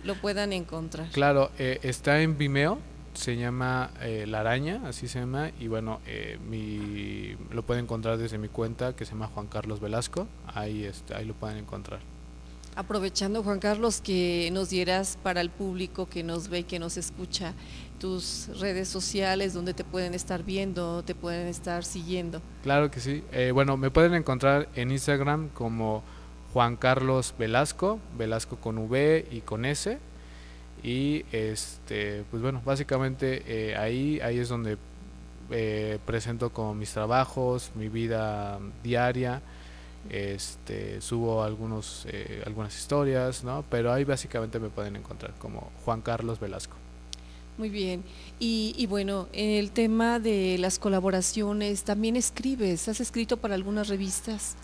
[SPEAKER 1] lo puedan encontrar?
[SPEAKER 2] Claro, está en Vimeo, se llama La Araña, así se llama, y bueno, lo pueden encontrar desde mi cuenta, que se llama Juan Carlos Velasco, ahí lo pueden encontrar.
[SPEAKER 1] Aprovechando, Juan Carlos, que nos dieras para el público que nos ve y que nos escucha tus redes sociales donde te pueden estar viendo, te pueden estar siguiendo.
[SPEAKER 2] Claro que sí. Bueno, me pueden encontrar en Instagram como Juan Carlos Velasco, Velasco con V y con S. Y pues bueno, básicamente ahí es donde presento como mis trabajos, mi vida diaria. Subo algunas historias, ¿no? Pero ahí básicamente me pueden encontrar como Juan Carlos Velasco.
[SPEAKER 1] Muy bien, y bueno, en el tema de las colaboraciones, también escribes, has escrito para algunas revistas.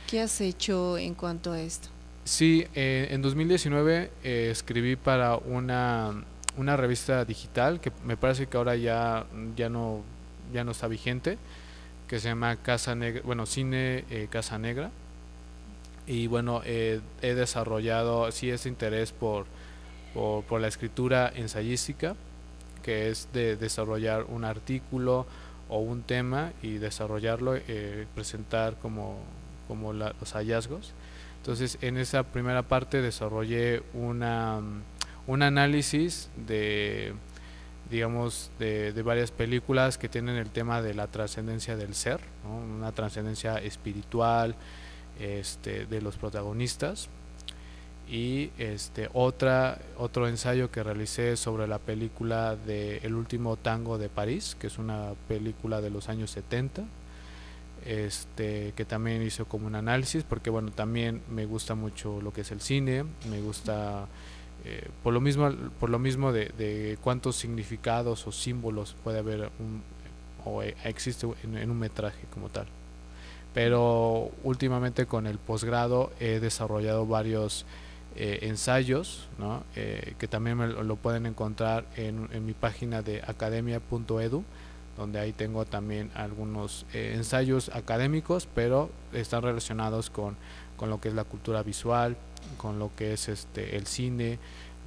[SPEAKER 1] ¿Qué has hecho en cuanto a esto?
[SPEAKER 2] Sí, en 2019 escribí para una revista digital que me parece que ahora ya no está vigente, que se llama Casa Negra, bueno, Cine Casa Negra. Y bueno, he desarrollado ese interés por la escritura ensayística, que es de desarrollar un artículo o un tema y desarrollarlo, presentar como los hallazgos. Entonces, en esa primera parte desarrollé un análisis de varias películas que tienen el tema de la trascendencia del ser, ¿no? Una trascendencia espiritual de los protagonistas. Y otro ensayo que realicé sobre la película de El último tango de París, que es una película de los años 70, que también hice como un análisis, porque bueno, también me gusta mucho lo que es el cine, me gusta por lo mismo de cuántos significados o símbolos puede haber existe en un metraje como tal. Pero últimamente con el posgrado he desarrollado varios ensayos, ¿no? Que también lo pueden encontrar en mi página de academia.edu, donde ahí tengo también algunos ensayos académicos, pero están relacionados con lo que es la cultura visual, con lo que es el cine,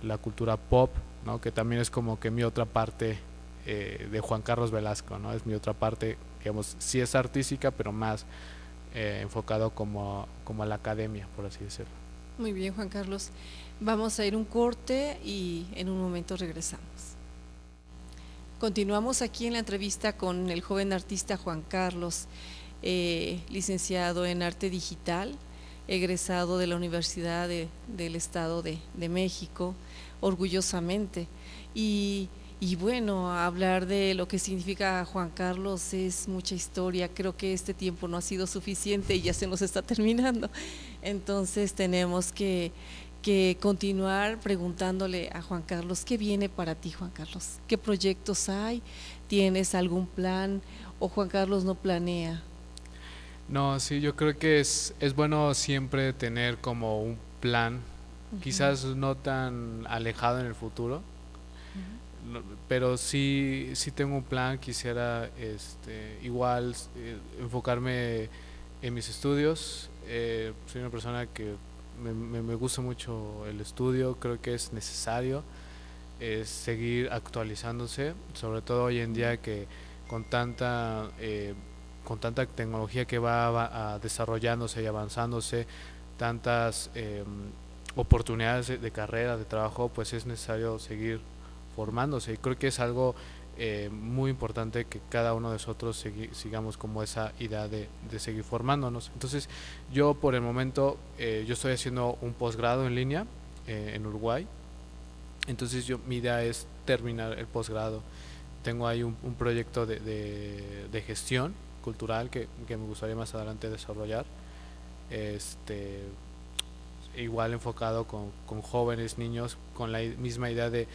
[SPEAKER 2] la cultura pop, ¿no? Que también es como que mi otra parte de Juan Carlos Velasco, ¿no? Es mi otra parte, digamos, sí es artística, pero más enfocado como a la academia, por así decirlo.
[SPEAKER 1] Muy bien, Juan Carlos. Vamos a ir un corte y en un momento regresamos. Continuamos aquí en la entrevista con el joven artista Juan Carlos, licenciado en arte digital, egresado de la Universidad del Estado de México, orgullosamente. Y bueno, hablar de lo que significa Juan Carlos es mucha historia. Creo que este tiempo no ha sido suficiente y ya se nos está terminando. Entonces tenemos que continuar preguntándole a Juan Carlos, ¿qué viene para ti, Juan Carlos? ¿Qué proyectos hay? ¿Tienes algún plan o Juan Carlos no planea?
[SPEAKER 2] No, sí, yo creo que es bueno siempre tener como un plan, quizás no tan alejado en el futuro, pero sí tengo un plan. Quisiera igual enfocarme en mis estudios. Soy una persona que me gusta mucho el estudio, creo que es necesario seguir actualizándose, sobre todo hoy en día que con tanta tecnología que va desarrollándose y avanzándose, tantas oportunidades de carrera, de trabajo, pues es necesario seguir formándose, y creo que es algo muy importante que cada uno de nosotros sigamos como esa idea de seguir formándonos. Entonces yo por el momento yo estoy haciendo un posgrado en línea en Uruguay. Entonces mi idea es terminar el posgrado. Tengo ahí un proyecto de gestión cultural que me gustaría más adelante desarrollar, igual enfocado con jóvenes, niños, con la misma idea de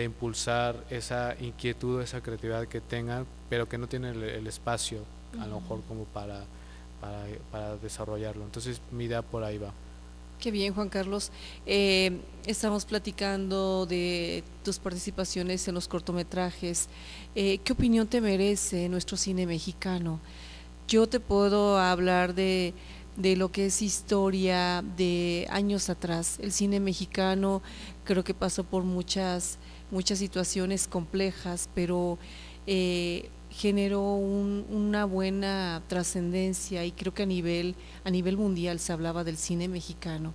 [SPEAKER 2] impulsar esa inquietud, esa creatividad que tengan, pero que no tienen el espacio a lo mejor como para desarrollarlo. Entonces mi idea por ahí va.
[SPEAKER 1] Qué bien, Juan Carlos. Estamos platicando de tus participaciones en los cortometrajes. ¿Qué opinión te merece nuestro cine mexicano? Yo te puedo hablar de lo que es historia de años atrás. El cine mexicano creo que pasó por muchas situaciones complejas, pero generó una buena trascendencia, y creo que a nivel mundial se hablaba del cine mexicano.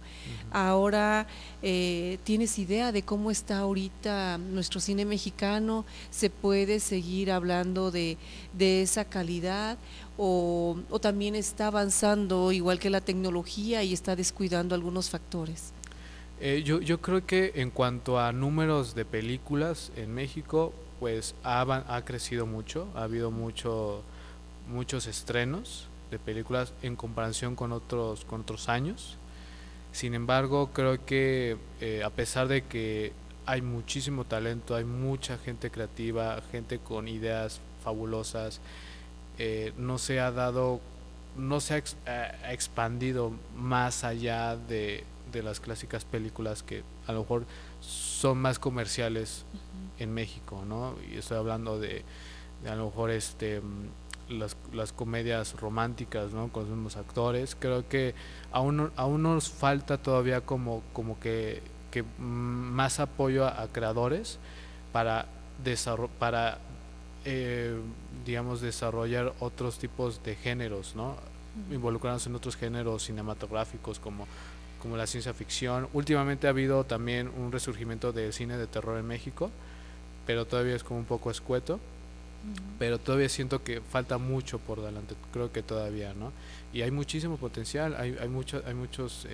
[SPEAKER 1] Ahora, ¿tienes idea de cómo está ahorita nuestro cine mexicano? ¿Se puede seguir hablando de esa calidad o también está avanzando igual que la tecnología y está descuidando algunos factores?
[SPEAKER 2] Yo creo que en cuanto a números de películas en México, pues ha crecido mucho, ha habido muchos estrenos de películas en comparación con otros años. Sin embargo, creo que a pesar de que hay muchísimo talento, hay mucha gente creativa, gente con ideas fabulosas, no se ha expandido más allá de las clásicas películas que a lo mejor son más comerciales en México, ¿no? Y estoy hablando de a lo mejor las comedias románticas, ¿no? Con los mismos actores. Creo que aún nos falta todavía como que más apoyo a creadores para digamos desarrollar otros tipos de géneros, ¿no? Involucrarnos en otros géneros cinematográficos como la ciencia ficción. Últimamente ha habido también un resurgimiento del cine de terror en México, pero todavía es como un poco escueto, pero todavía siento que falta mucho por delante, creo que todavía, ¿no? Y hay muchísimo potencial, hay muchos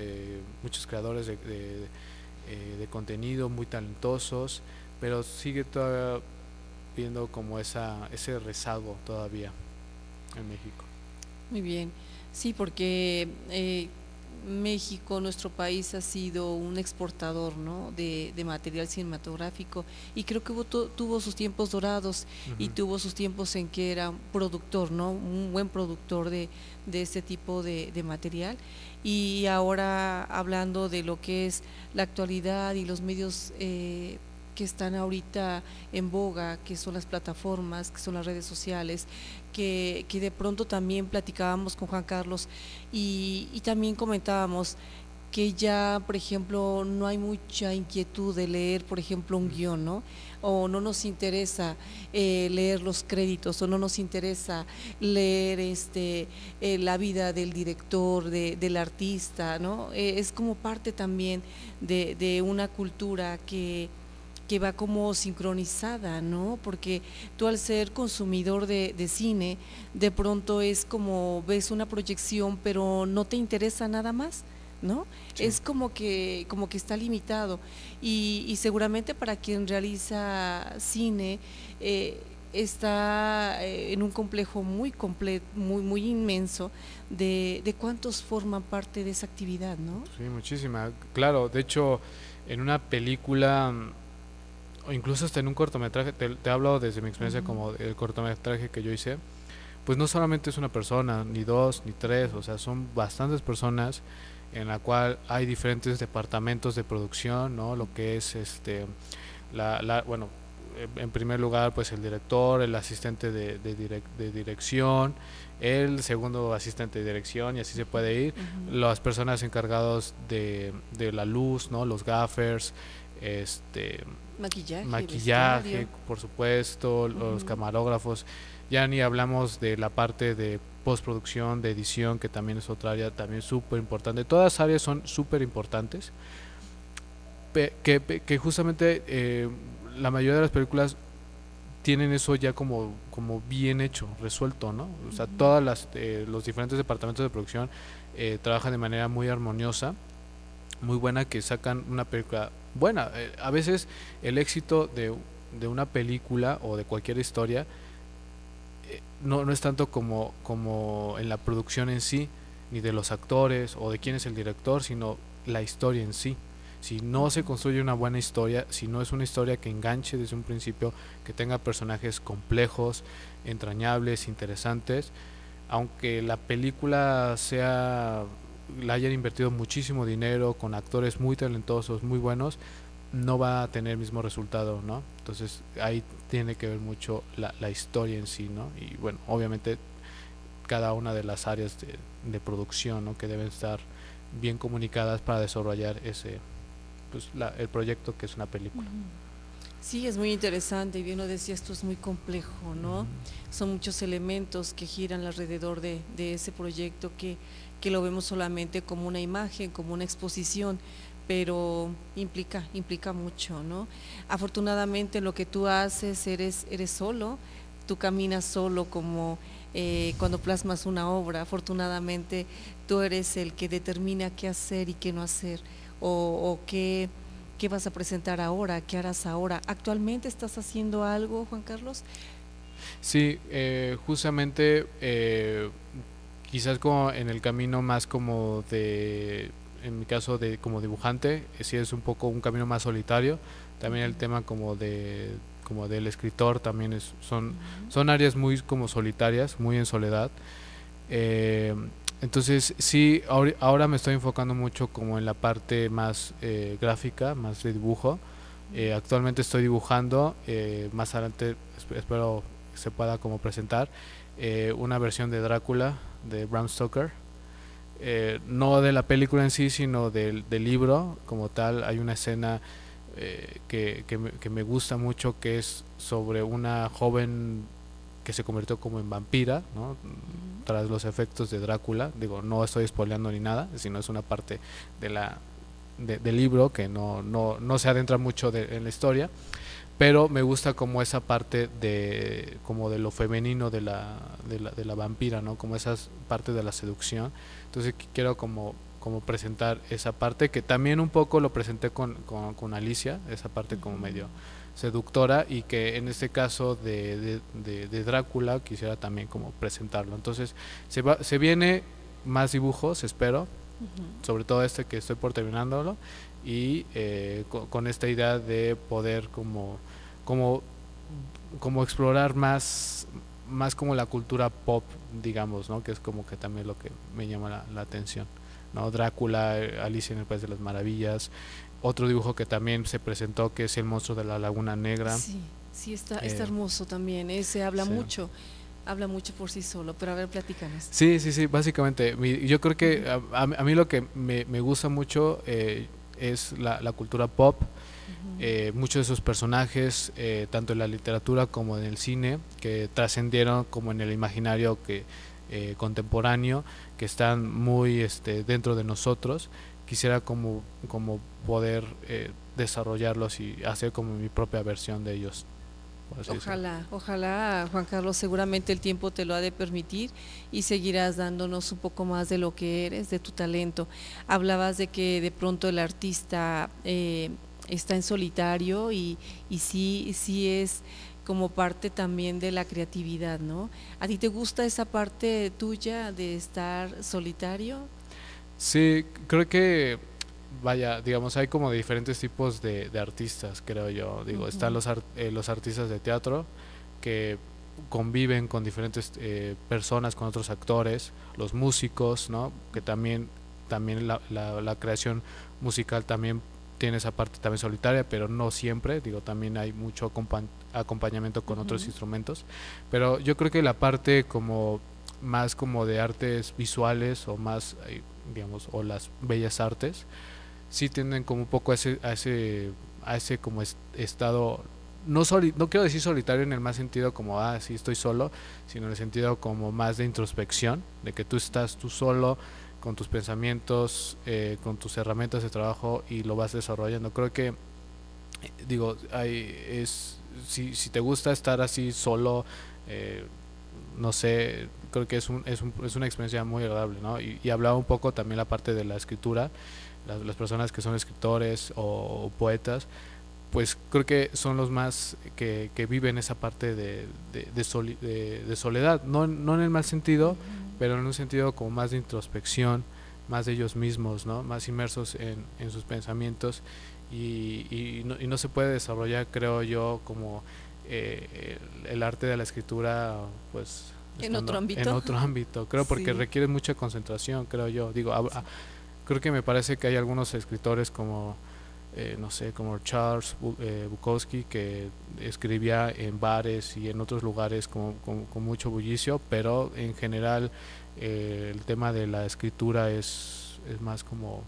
[SPEAKER 2] creadores de contenido muy talentosos, pero sigue todavía viendo como ese rezago todavía en México.
[SPEAKER 1] Muy bien, sí, porque México, nuestro país, ha sido un exportador, ¿no? de material cinematográfico, y creo que tuvo sus tiempos dorados y tuvo sus tiempos en que era un productor, ¿no? Un buen productor de este tipo de material. Y ahora, hablando de lo que es la actualidad y los medios que están ahorita en boga, que son las plataformas, que son las redes sociales, que de pronto también platicábamos con Juan Carlos y también comentábamos que ya, por ejemplo, no hay mucha inquietud de leer, por ejemplo, un guión, ¿no? O no nos interesa leer los créditos, o no nos interesa leer la vida del director, del artista, ¿no? Es como parte también de una cultura que va como sincronizada, ¿no? Porque tú, al ser consumidor de cine, de pronto es como ves una proyección, pero no te interesa nada más, ¿no? Sí. Es como que está limitado, y seguramente para quien realiza cine está en un complejo muy completo, muy inmenso de cuántos forman parte de esa actividad, ¿no?
[SPEAKER 2] Sí, muchísima, claro. De hecho, en una película, o incluso hasta en un cortometraje, te hablo desde mi experiencia como el cortometraje que yo hice, pues no solamente es una persona, ni dos, ni tres, o sea, son bastantes personas, en la cual hay diferentes departamentos de producción, ¿no? Lo que es bueno, en primer lugar, pues el director, el asistente de dirección, el segundo asistente de dirección, y así se puede ir, las personas encargadas de la luz, ¿no? Los gaffers, maquillaje, por supuesto, los camarógrafos. Ya ni hablamos de la parte de postproducción, de edición, que también es otra área también súper importante. Todas las áreas son súper importantes, que justamente la mayoría de las películas tienen eso ya como bien hecho, resuelto, ¿no? O sea, todas los diferentes departamentos de producción trabajan de manera muy armoniosa, muy buena, que sacan una película buena. A veces el éxito de una película o de cualquier historia no es tanto como en la producción en sí, ni de los actores o de quién es el director, sino la historia en sí. Si no se construye una buena historia, si no es una historia que enganche desde un principio, que tenga personajes complejos, entrañables, interesantes, aunque la película la hayan invertido muchísimo dinero, con actores muy talentosos, muy buenos, no va a tener el mismo resultado, ¿no? Entonces ahí tiene que ver mucho la historia en sí, ¿no? Y bueno, obviamente cada una de las áreas de producción, ¿no? Que deben estar bien comunicadas para desarrollar el proyecto, que es una película.
[SPEAKER 1] Sí, es muy interesante, y bien lo decías, esto es muy complejo, ¿no? Son muchos elementos que giran alrededor de ese proyecto que lo vemos solamente como una imagen, como una exposición, pero implica mucho, ¿no? Afortunadamente lo que tú haces, eres solo, tú caminas solo, como cuando plasmas una obra. Afortunadamente tú eres el que determina qué hacer y qué no hacer, o qué vas a presentar ahora, qué harás ahora. ¿Actualmente estás haciendo algo, Juan Carlos?
[SPEAKER 2] Sí, justamente quizás como en el camino más como en mi caso como dibujante, sí es un poco un camino más solitario. También el tema como del escritor también son áreas muy como solitarias, muy en soledad. Entonces sí, ahora me estoy enfocando mucho como en la parte más gráfica, más de dibujo. Actualmente estoy dibujando, más adelante espero se pueda como presentar una versión de Drácula de Bram Stoker. No de la película en sí, sino del libro como tal. Hay una escena que me gusta mucho, que es sobre una joven que se convirtió como en vampira, ¿no? Tras los efectos de Drácula. Digo, no estoy spoileando ni nada, sino es una parte del libro que no se adentra mucho en la historia, pero me gusta como esa parte como de lo femenino de la vampira, ¿no? Como esa parte de la seducción. Entonces quiero como presentar esa parte, que también un poco lo presenté con Alicia, esa parte como medio seductora, y que en este caso de Drácula quisiera también como presentarlo. Entonces se viene más dibujos, espero, sobre todo que estoy por terminándolo, y con esta idea de poder como explorar más como la cultura pop, digamos, ¿no? Que es como que también lo que me llama la atención, ¿no? Drácula, Alicia en el País de las Maravillas. Otro dibujo que también se presentó, que es El monstruo de la Laguna Negra.
[SPEAKER 1] Sí, está hermoso también. Ese habla mucho por sí solo, pero a ver, platícanos.
[SPEAKER 2] Sí, básicamente yo creo que a mí lo que me gusta mucho es la cultura pop. Muchos de esos personajes, tanto en la literatura como en el cine, que trascendieron como en el imaginario contemporáneo, que están muy dentro de nosotros. Quisiera como poder desarrollarlos y hacer como mi propia versión de ellos.
[SPEAKER 1] Ojalá, Juan Carlos, seguramente el tiempo te lo ha de permitir y seguirás dándonos un poco más de lo que eres, de tu talento. Hablabas de que de pronto el artista está en solitario, y sí es como parte también de la creatividad, ¿no? ¿A ti te gusta esa parte tuya de estar solitario?
[SPEAKER 2] Sí, creo que, vaya, digamos, hay como diferentes tipos de artistas, creo yo. Digo, están los artistas de teatro, que conviven con diferentes personas, con otros actores, los músicos, ¿no? Que también la creación musical también tiene esa parte también solitaria, pero no siempre. Digo, también hay mucho acompañamiento con otros instrumentos, pero yo creo que la parte como más como de artes visuales, o más digamos, o las bellas artes, sí tienden como un poco a ese como estado, no quiero decir solitario en el más sentido como sí estoy solo, sino en el sentido como más de introspección, de que tú estás tú solo con tus pensamientos, con tus herramientas de trabajo, y lo vas desarrollando. Creo que digo, si te gusta estar así solo, no sé, creo que es una experiencia muy agradable, ¿no? Y hablaba un poco también la parte de la escritura, las personas que son escritores o poetas, pues creo que son los más que viven esa parte de soledad, no en el mal sentido, pero en un sentido como más de introspección, más de ellos mismos, ¿no? Más inmersos en sus pensamientos, y no se puede desarrollar, creo yo, como el arte de la escritura, pues
[SPEAKER 1] en otro ámbito.
[SPEAKER 2] En otro ámbito, creo, porque
[SPEAKER 1] Sí.
[SPEAKER 2] requiere mucha concentración, creo yo. Digo, creo que me parece que hay algunos escritores como no sé, como Charles Bukowski, que escribía en bares y en otros lugares con mucho bullicio, pero en general el tema de la escritura es más como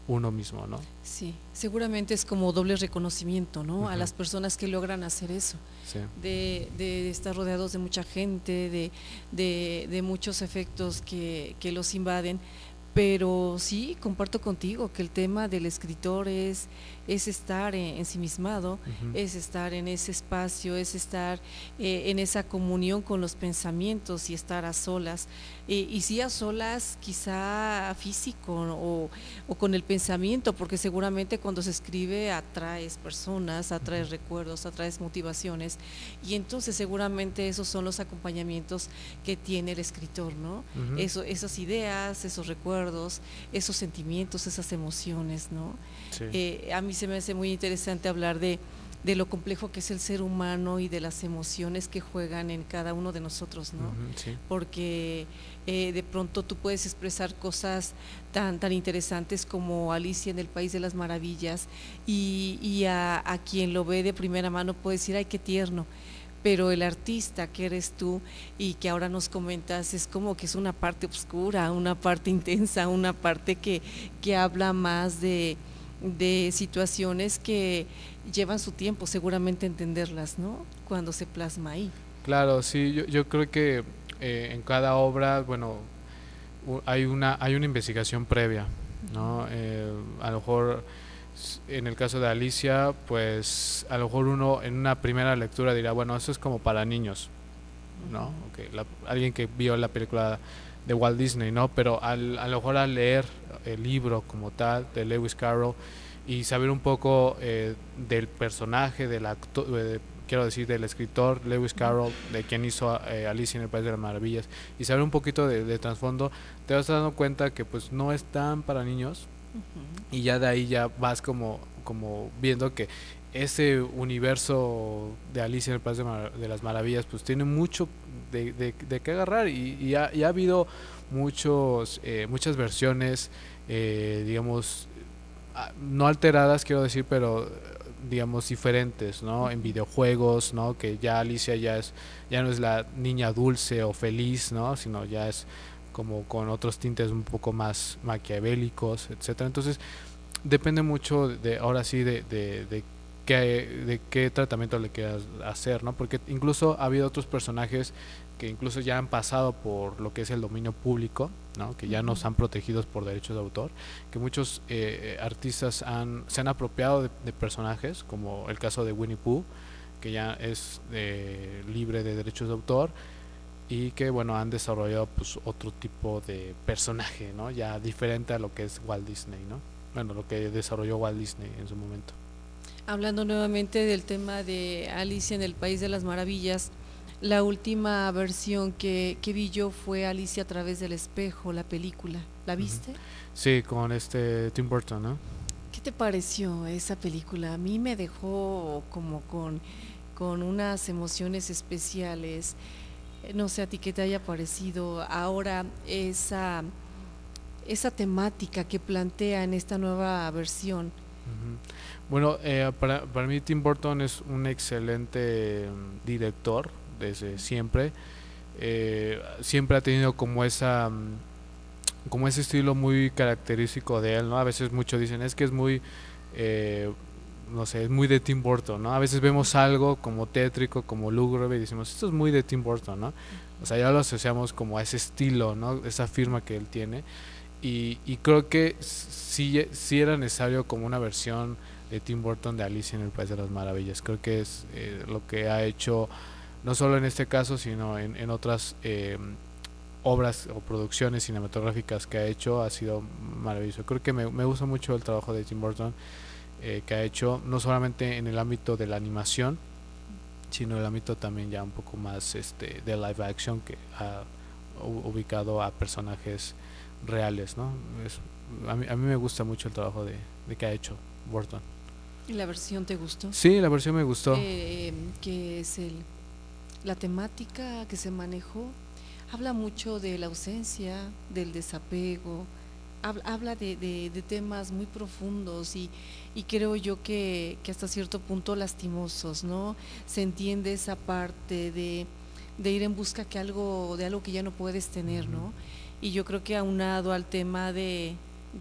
[SPEAKER 2] uno mismo, ¿no?
[SPEAKER 1] Sí, seguramente es como doble reconocimiento, ¿no?
[SPEAKER 2] Uh-huh.
[SPEAKER 1] A las personas que logran hacer eso,
[SPEAKER 2] sí.
[SPEAKER 1] de estar rodeados de mucha gente, de muchos efectos que los invaden. Pero sí, comparto contigo que el tema del escritor es estar ensimismado, es estar en ese espacio, es estar en esa comunión con los pensamientos y estar a solas. Y sí a solas quizá físico o con el pensamiento, porque seguramente cuando se escribe atraes personas, atraes recuerdos, atraes motivaciones, y entonces seguramente esos son los acompañamientos que tiene el escritor, ¿no? Esas ideas, esos recuerdos, esos sentimientos, esas emociones, ¿no? Sí. A mí se me hace muy interesante hablar de lo complejo que es el ser humano y de las emociones que juegan en cada uno de nosotros, ¿no? Sí. Porque de pronto tú puedes expresar cosas tan interesantes como Alicia en el País de las Maravillas, y a quien lo ve de primera mano puede decir, ay, qué tierno. Pero el artista que eres tú y que ahora nos comentas es como que es una parte oscura, una parte intensa, una parte que habla más de situaciones que llevan su tiempo seguramente entenderlas, ¿no? Cuando se plasma ahí.
[SPEAKER 2] Claro, sí, yo creo que en cada obra, bueno, hay una investigación previa, ¿no? A lo mejor en el caso de Alicia, pues a lo mejor uno en una primera lectura dirá, bueno, eso es como para niños, ¿no? Okay, alguien que vio la película de Walt Disney, ¿no? Pero a lo mejor al leer el libro como tal de Lewis Carroll y saber un poco del personaje, del actor, quiero decir, del escritor Lewis Carroll, de quien hizo Alicia en el País de las Maravillas, y saber un poquito de trasfondo, te vas dando cuenta que pues no es tan para niños. Y ya de ahí ya vas como viendo que ese universo de Alicia en el País de las Maravillas pues tiene mucho de qué agarrar, y ha habido muchas versiones, digamos, no alteradas, quiero decir, pero digamos diferentes, ¿no? En videojuegos, ¿no? Que ya Alicia ya no es la niña dulce o feliz, ¿no? Sino ya es como con otros tintes un poco más maquiavélicos, etcétera. Entonces depende mucho ahora sí de qué tratamiento le quieras hacer, ¿no? Porque incluso ha habido otros personajes que incluso ya han pasado por lo que es el dominio público, ¿no? Que ya no están protegidos por derechos de autor, que muchos artistas se han apropiado de personajes, como el caso de Winnie Pooh, que ya es libre de derechos de autor, y que bueno, han desarrollado pues otro tipo de personaje, ¿no? Ya diferente a lo que es Walt Disney, ¿no? Bueno, lo que desarrolló Walt Disney en su momento.
[SPEAKER 1] Hablando nuevamente del tema de Alicia en el País de las Maravillas, la última versión que vi yo fue Alicia a través del espejo, la película. ¿La viste?
[SPEAKER 2] Sí, con Tim Burton, ¿no?
[SPEAKER 1] ¿Qué te pareció esa película? A mí me dejó como con unas emociones especiales. No sé a ti qué te haya parecido ahora esa temática que plantea en esta nueva versión.
[SPEAKER 2] Bueno, para mí Tim Burton es un excelente director desde siempre. Siempre ha tenido como ese estilo muy característico de él, ¿no? A veces muchos dicen, es que es muy no sé, es muy de Tim Burton, ¿no? A veces vemos algo como tétrico, como lúgubre, y decimos, esto es muy de Tim Burton, ¿no? O sea, ya lo asociamos como a ese estilo, ¿no? Esa firma que él tiene. Y creo que sí era necesario como una versión Tim Burton de Alicia en el País de las Maravillas. Creo que es lo que ha hecho, no solo en este caso, sino en otras obras o producciones cinematográficas que ha hecho, ha sido maravilloso. Creo que me gusta mucho el trabajo de Tim Burton que ha hecho, no solamente en el ámbito de la animación, sino en el ámbito también ya un poco más de live action, que ha ubicado a personajes reales, ¿no? A mí me gusta mucho el trabajo de que ha hecho Burton.
[SPEAKER 1] ¿Y la versión te gustó?
[SPEAKER 2] Sí, la versión me gustó.
[SPEAKER 1] Que es la temática que se manejó. Habla mucho de la ausencia, del desapego, habla de temas muy profundos y creo yo que hasta cierto punto lastimosos, ¿no? Se entiende esa parte de ir en busca de algo que ya no puedes tener, ¿no? Y yo creo que aunado al tema de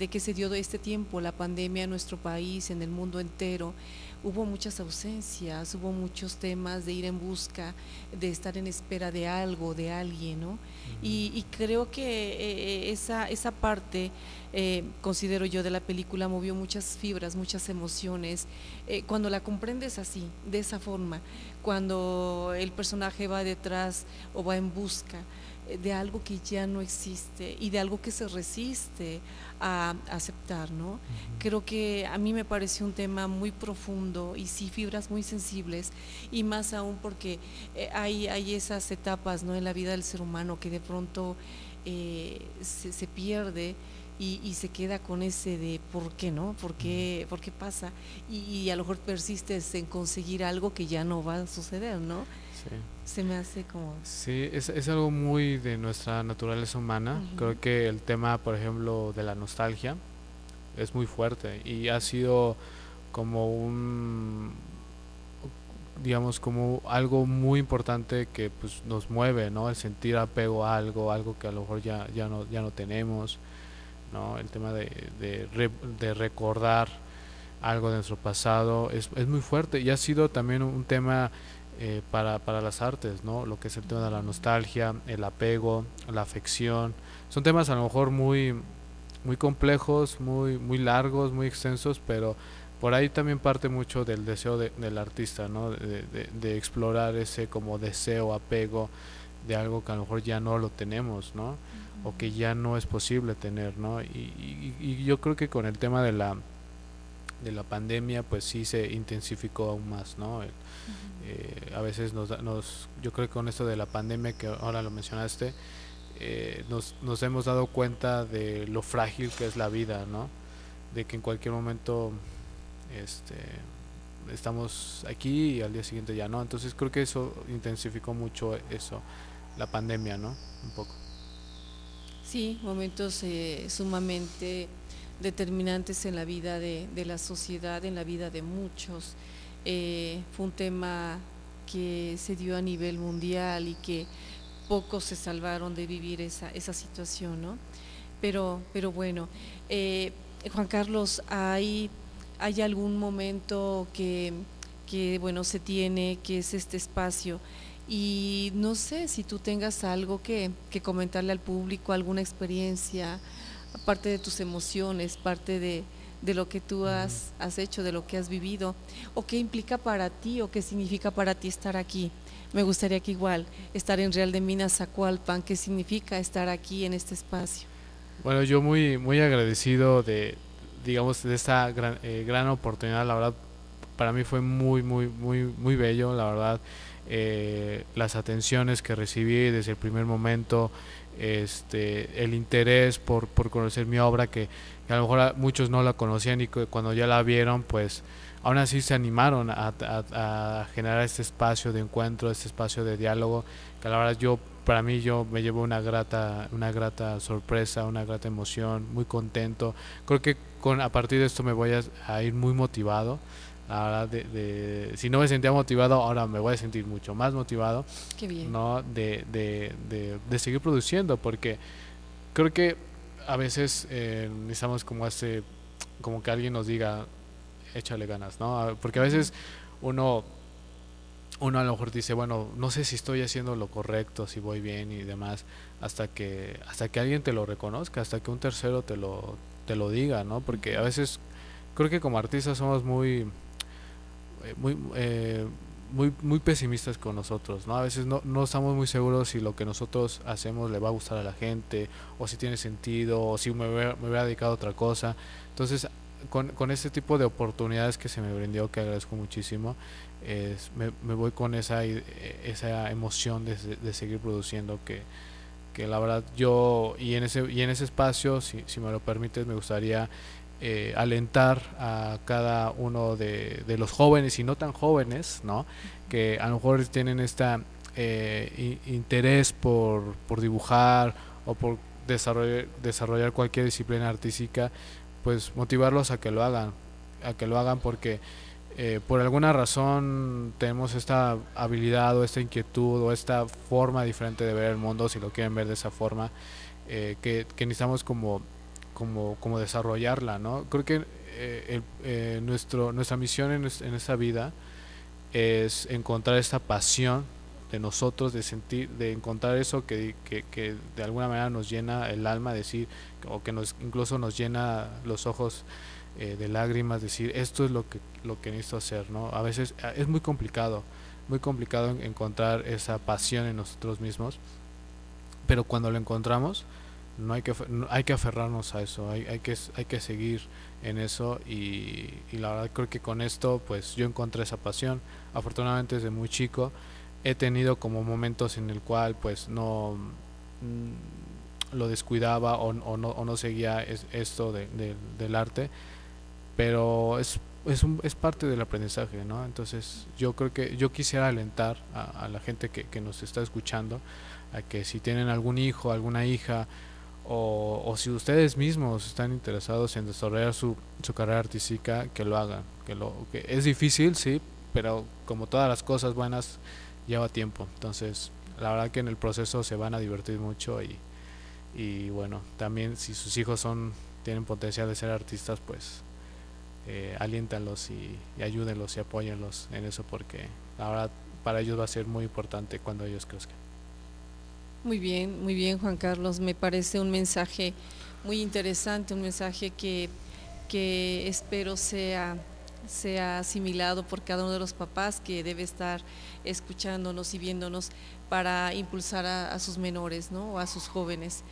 [SPEAKER 1] que se dio este tiempo, la pandemia en nuestro país, en el mundo entero, hubo muchas ausencias, hubo muchos temas de ir en busca, de estar en espera de algo, de alguien, ¿no? Y creo que esa parte, considero yo, de la película movió muchas fibras, muchas emociones, cuando la comprendes así, de esa forma, cuando el personaje va detrás o va en busca de algo que ya no existe y de algo que se resiste a aceptar, ¿no? Creo que a mí me pareció un tema muy profundo y sí fibras muy sensibles, y más aún porque hay esas etapas, ¿no?, en la vida del ser humano que de pronto se pierde y se queda con ese de ¿por qué no? ¿Por qué pasa? Y a lo mejor persistes en conseguir algo que ya no va a suceder, ¿no?
[SPEAKER 2] Sí.
[SPEAKER 1] Se me hace como...
[SPEAKER 2] Sí, es algo muy de nuestra naturaleza humana. Creo que el tema, por ejemplo, de la nostalgia es muy fuerte y ha sido como digamos, como algo muy importante que pues nos mueve, ¿no? El sentir apego a algo que a lo mejor ya no tenemos, ¿no? El tema de recordar algo de nuestro pasado es muy fuerte, y ha sido también un tema para las artes, ¿no? Lo que es el tema de la nostalgia, el apego, la afección. Son temas a lo mejor muy complejos, muy largos, muy extensos, pero por ahí también parte mucho del deseo del artista, ¿no? De explorar ese como deseo, apego de algo que a lo mejor ya no lo tenemos, ¿no? O que ya no es posible tener, ¿no? Y yo creo que con el tema de la pandemia pues sí se intensificó aún más, ¿no? A veces yo creo que con esto de la pandemia que ahora lo mencionaste, nos hemos dado cuenta de lo frágil que es la vida, ¿no? De que en cualquier momento estamos aquí y al día siguiente ya no. Entonces creo que eso intensificó mucho eso, la pandemia, ¿no? Un poco.
[SPEAKER 1] Sí, momentos sumamente determinantes en la vida de la sociedad, en la vida de muchos. Fue un tema que se dio a nivel mundial y que pocos se salvaron de vivir esa situación, ¿no? Pero bueno, Juan Carlos, ¿hay algún momento que bueno, se tiene, que es este espacio? Y no sé si tú tengas algo que comentarle al público, alguna experiencia, parte de tus emociones, parte de lo que tú has hecho, de lo que has vivido, o qué implica para ti o qué significa para ti estar aquí. Me gustaría que igual estar en Real de Minas, Zacualpan, ¿qué significa estar aquí en este espacio?
[SPEAKER 2] Bueno, yo muy agradecido digamos, de esta gran oportunidad. La verdad, para mí fue muy bello, la verdad. Las atenciones que recibí desde el primer momento, el interés por conocer mi obra, que a lo mejor muchos no la conocían, y que cuando ya la vieron, pues aún así se animaron a generar este espacio de encuentro, este espacio de diálogo, que la verdad para mí yo me llevo una grata sorpresa, una grata emoción, muy contento. Creo que a partir de esto me voy a ir muy motivado. Ahora si no me sentía motivado, ahora me voy a sentir mucho más motivado.
[SPEAKER 1] Qué bien.
[SPEAKER 2] ¿No? de seguir produciendo, porque creo que a veces necesitamos como que alguien nos diga échale ganas, ¿no? Porque a veces uno a lo mejor dice, bueno, no sé si estoy haciendo lo correcto, si voy bien y demás, hasta que alguien te lo reconozca, hasta que un tercero te lo diga, ¿no? Porque a veces creo que como artistas somos muy, muy pesimistas con nosotros, ¿no? A veces no estamos muy seguros si lo que nosotros hacemos le va a gustar a la gente, o si tiene sentido, o si me hubiera dedicado a otra cosa. Entonces, con este tipo de oportunidades que se me brindó, que agradezco muchísimo, me voy con esa emoción de seguir produciendo, que la verdad yo, y en ese espacio, si me lo permites, me gustaría alentar a cada uno de los jóvenes y no tan jóvenes, ¿no? Que a lo mejor tienen esta interés por dibujar o por desarrollar cualquier disciplina artística, pues motivarlos a que lo hagan porque por alguna razón tenemos esta habilidad o esta inquietud o esta forma diferente de ver el mundo, si lo quieren ver de esa forma, que necesitamos como desarrollarla, ¿no? Creo que nuestra misión en esta vida es encontrar esta pasión de nosotros, de encontrar eso que de alguna manera nos llena el alma, decir, o que incluso nos llena los ojos de lágrimas, decir, esto es lo que necesito hacer, ¿no? A veces es muy complicado encontrar esa pasión en nosotros mismos, pero cuando lo encontramos, hay que aferrarnos a eso, hay que seguir en eso, y la verdad creo que con esto pues yo encontré esa pasión. Afortunadamente desde muy chico he tenido como momentos en el cual pues no lo descuidaba o no seguía esto del arte, pero es parte del aprendizaje, ¿no? Entonces yo creo que yo quisiera alentar a la gente que nos está escuchando, a que si tienen algún hijo, alguna hija, o si ustedes mismos están interesados en desarrollar su carrera artística, que lo hagan, que es difícil, sí, pero como todas las cosas buenas lleva tiempo. Entonces la verdad que en el proceso se van a divertir mucho, y bueno, también si sus hijos tienen potencial de ser artistas, pues aliéntalos y ayúdenlos y apóyenlos en eso, porque la verdad para ellos va a ser muy importante cuando ellos crezcan.
[SPEAKER 1] Muy bien, Juan Carlos, me parece un mensaje muy interesante, un mensaje que espero sea asimilado por cada uno de los papás que debe estar escuchándonos y viéndonos para impulsar a sus menores, ¿no? O a sus jóvenes.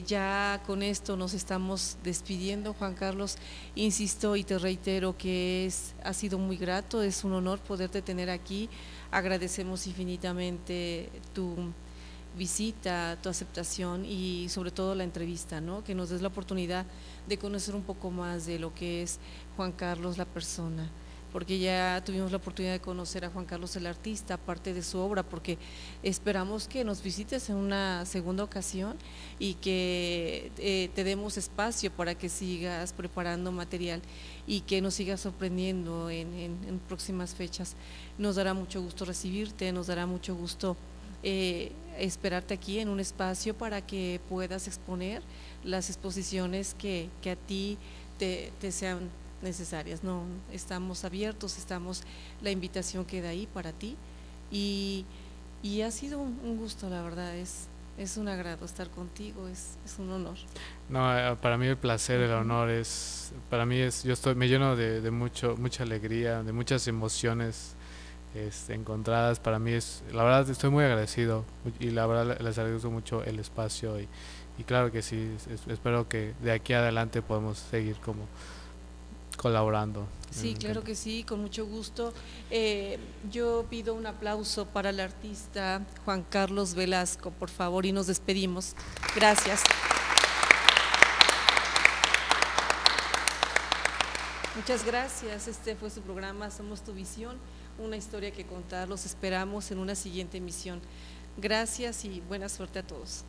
[SPEAKER 1] Ya con esto nos estamos despidiendo, Juan Carlos. Insisto y te reitero que ha sido muy grato, es un honor poderte tener aquí. Agradecemos infinitamente tu visita, tu aceptación y sobre todo la entrevista, ¿no? Que nos des la oportunidad de conocer un poco más de lo que es Juan Carlos la persona, porque ya tuvimos la oportunidad de conocer a Juan Carlos el artista, aparte de su obra, porque esperamos que nos visites en una segunda ocasión y que te demos espacio para que sigas preparando material y que nos sigas sorprendiendo en próximas fechas. Nos dará mucho gusto recibirte, nos dará mucho gusto esperarte aquí en un espacio para que puedas exponer las exposiciones que a ti te sean necesarias, ¿no? Estamos abiertos, la invitación queda ahí para ti, y ha sido un gusto, la verdad, es un agrado estar contigo, es un honor.
[SPEAKER 2] No, para mí el placer, el honor me lleno de mucha alegría, de muchas emociones encontradas. Para mí la verdad estoy muy agradecido, y la verdad les agradezco mucho el espacio, y claro que sí, espero que de aquí adelante podamos seguir como colaborando.
[SPEAKER 1] Sí, claro que sí, con mucho gusto. Yo pido un aplauso para el artista Juan Carlos Velasco, por favor, y nos despedimos. Gracias. Muchas gracias. Este fue su programa Somos tu Visión, una historia que contar. Los esperamos en una siguiente emisión. Gracias y buena suerte a todos.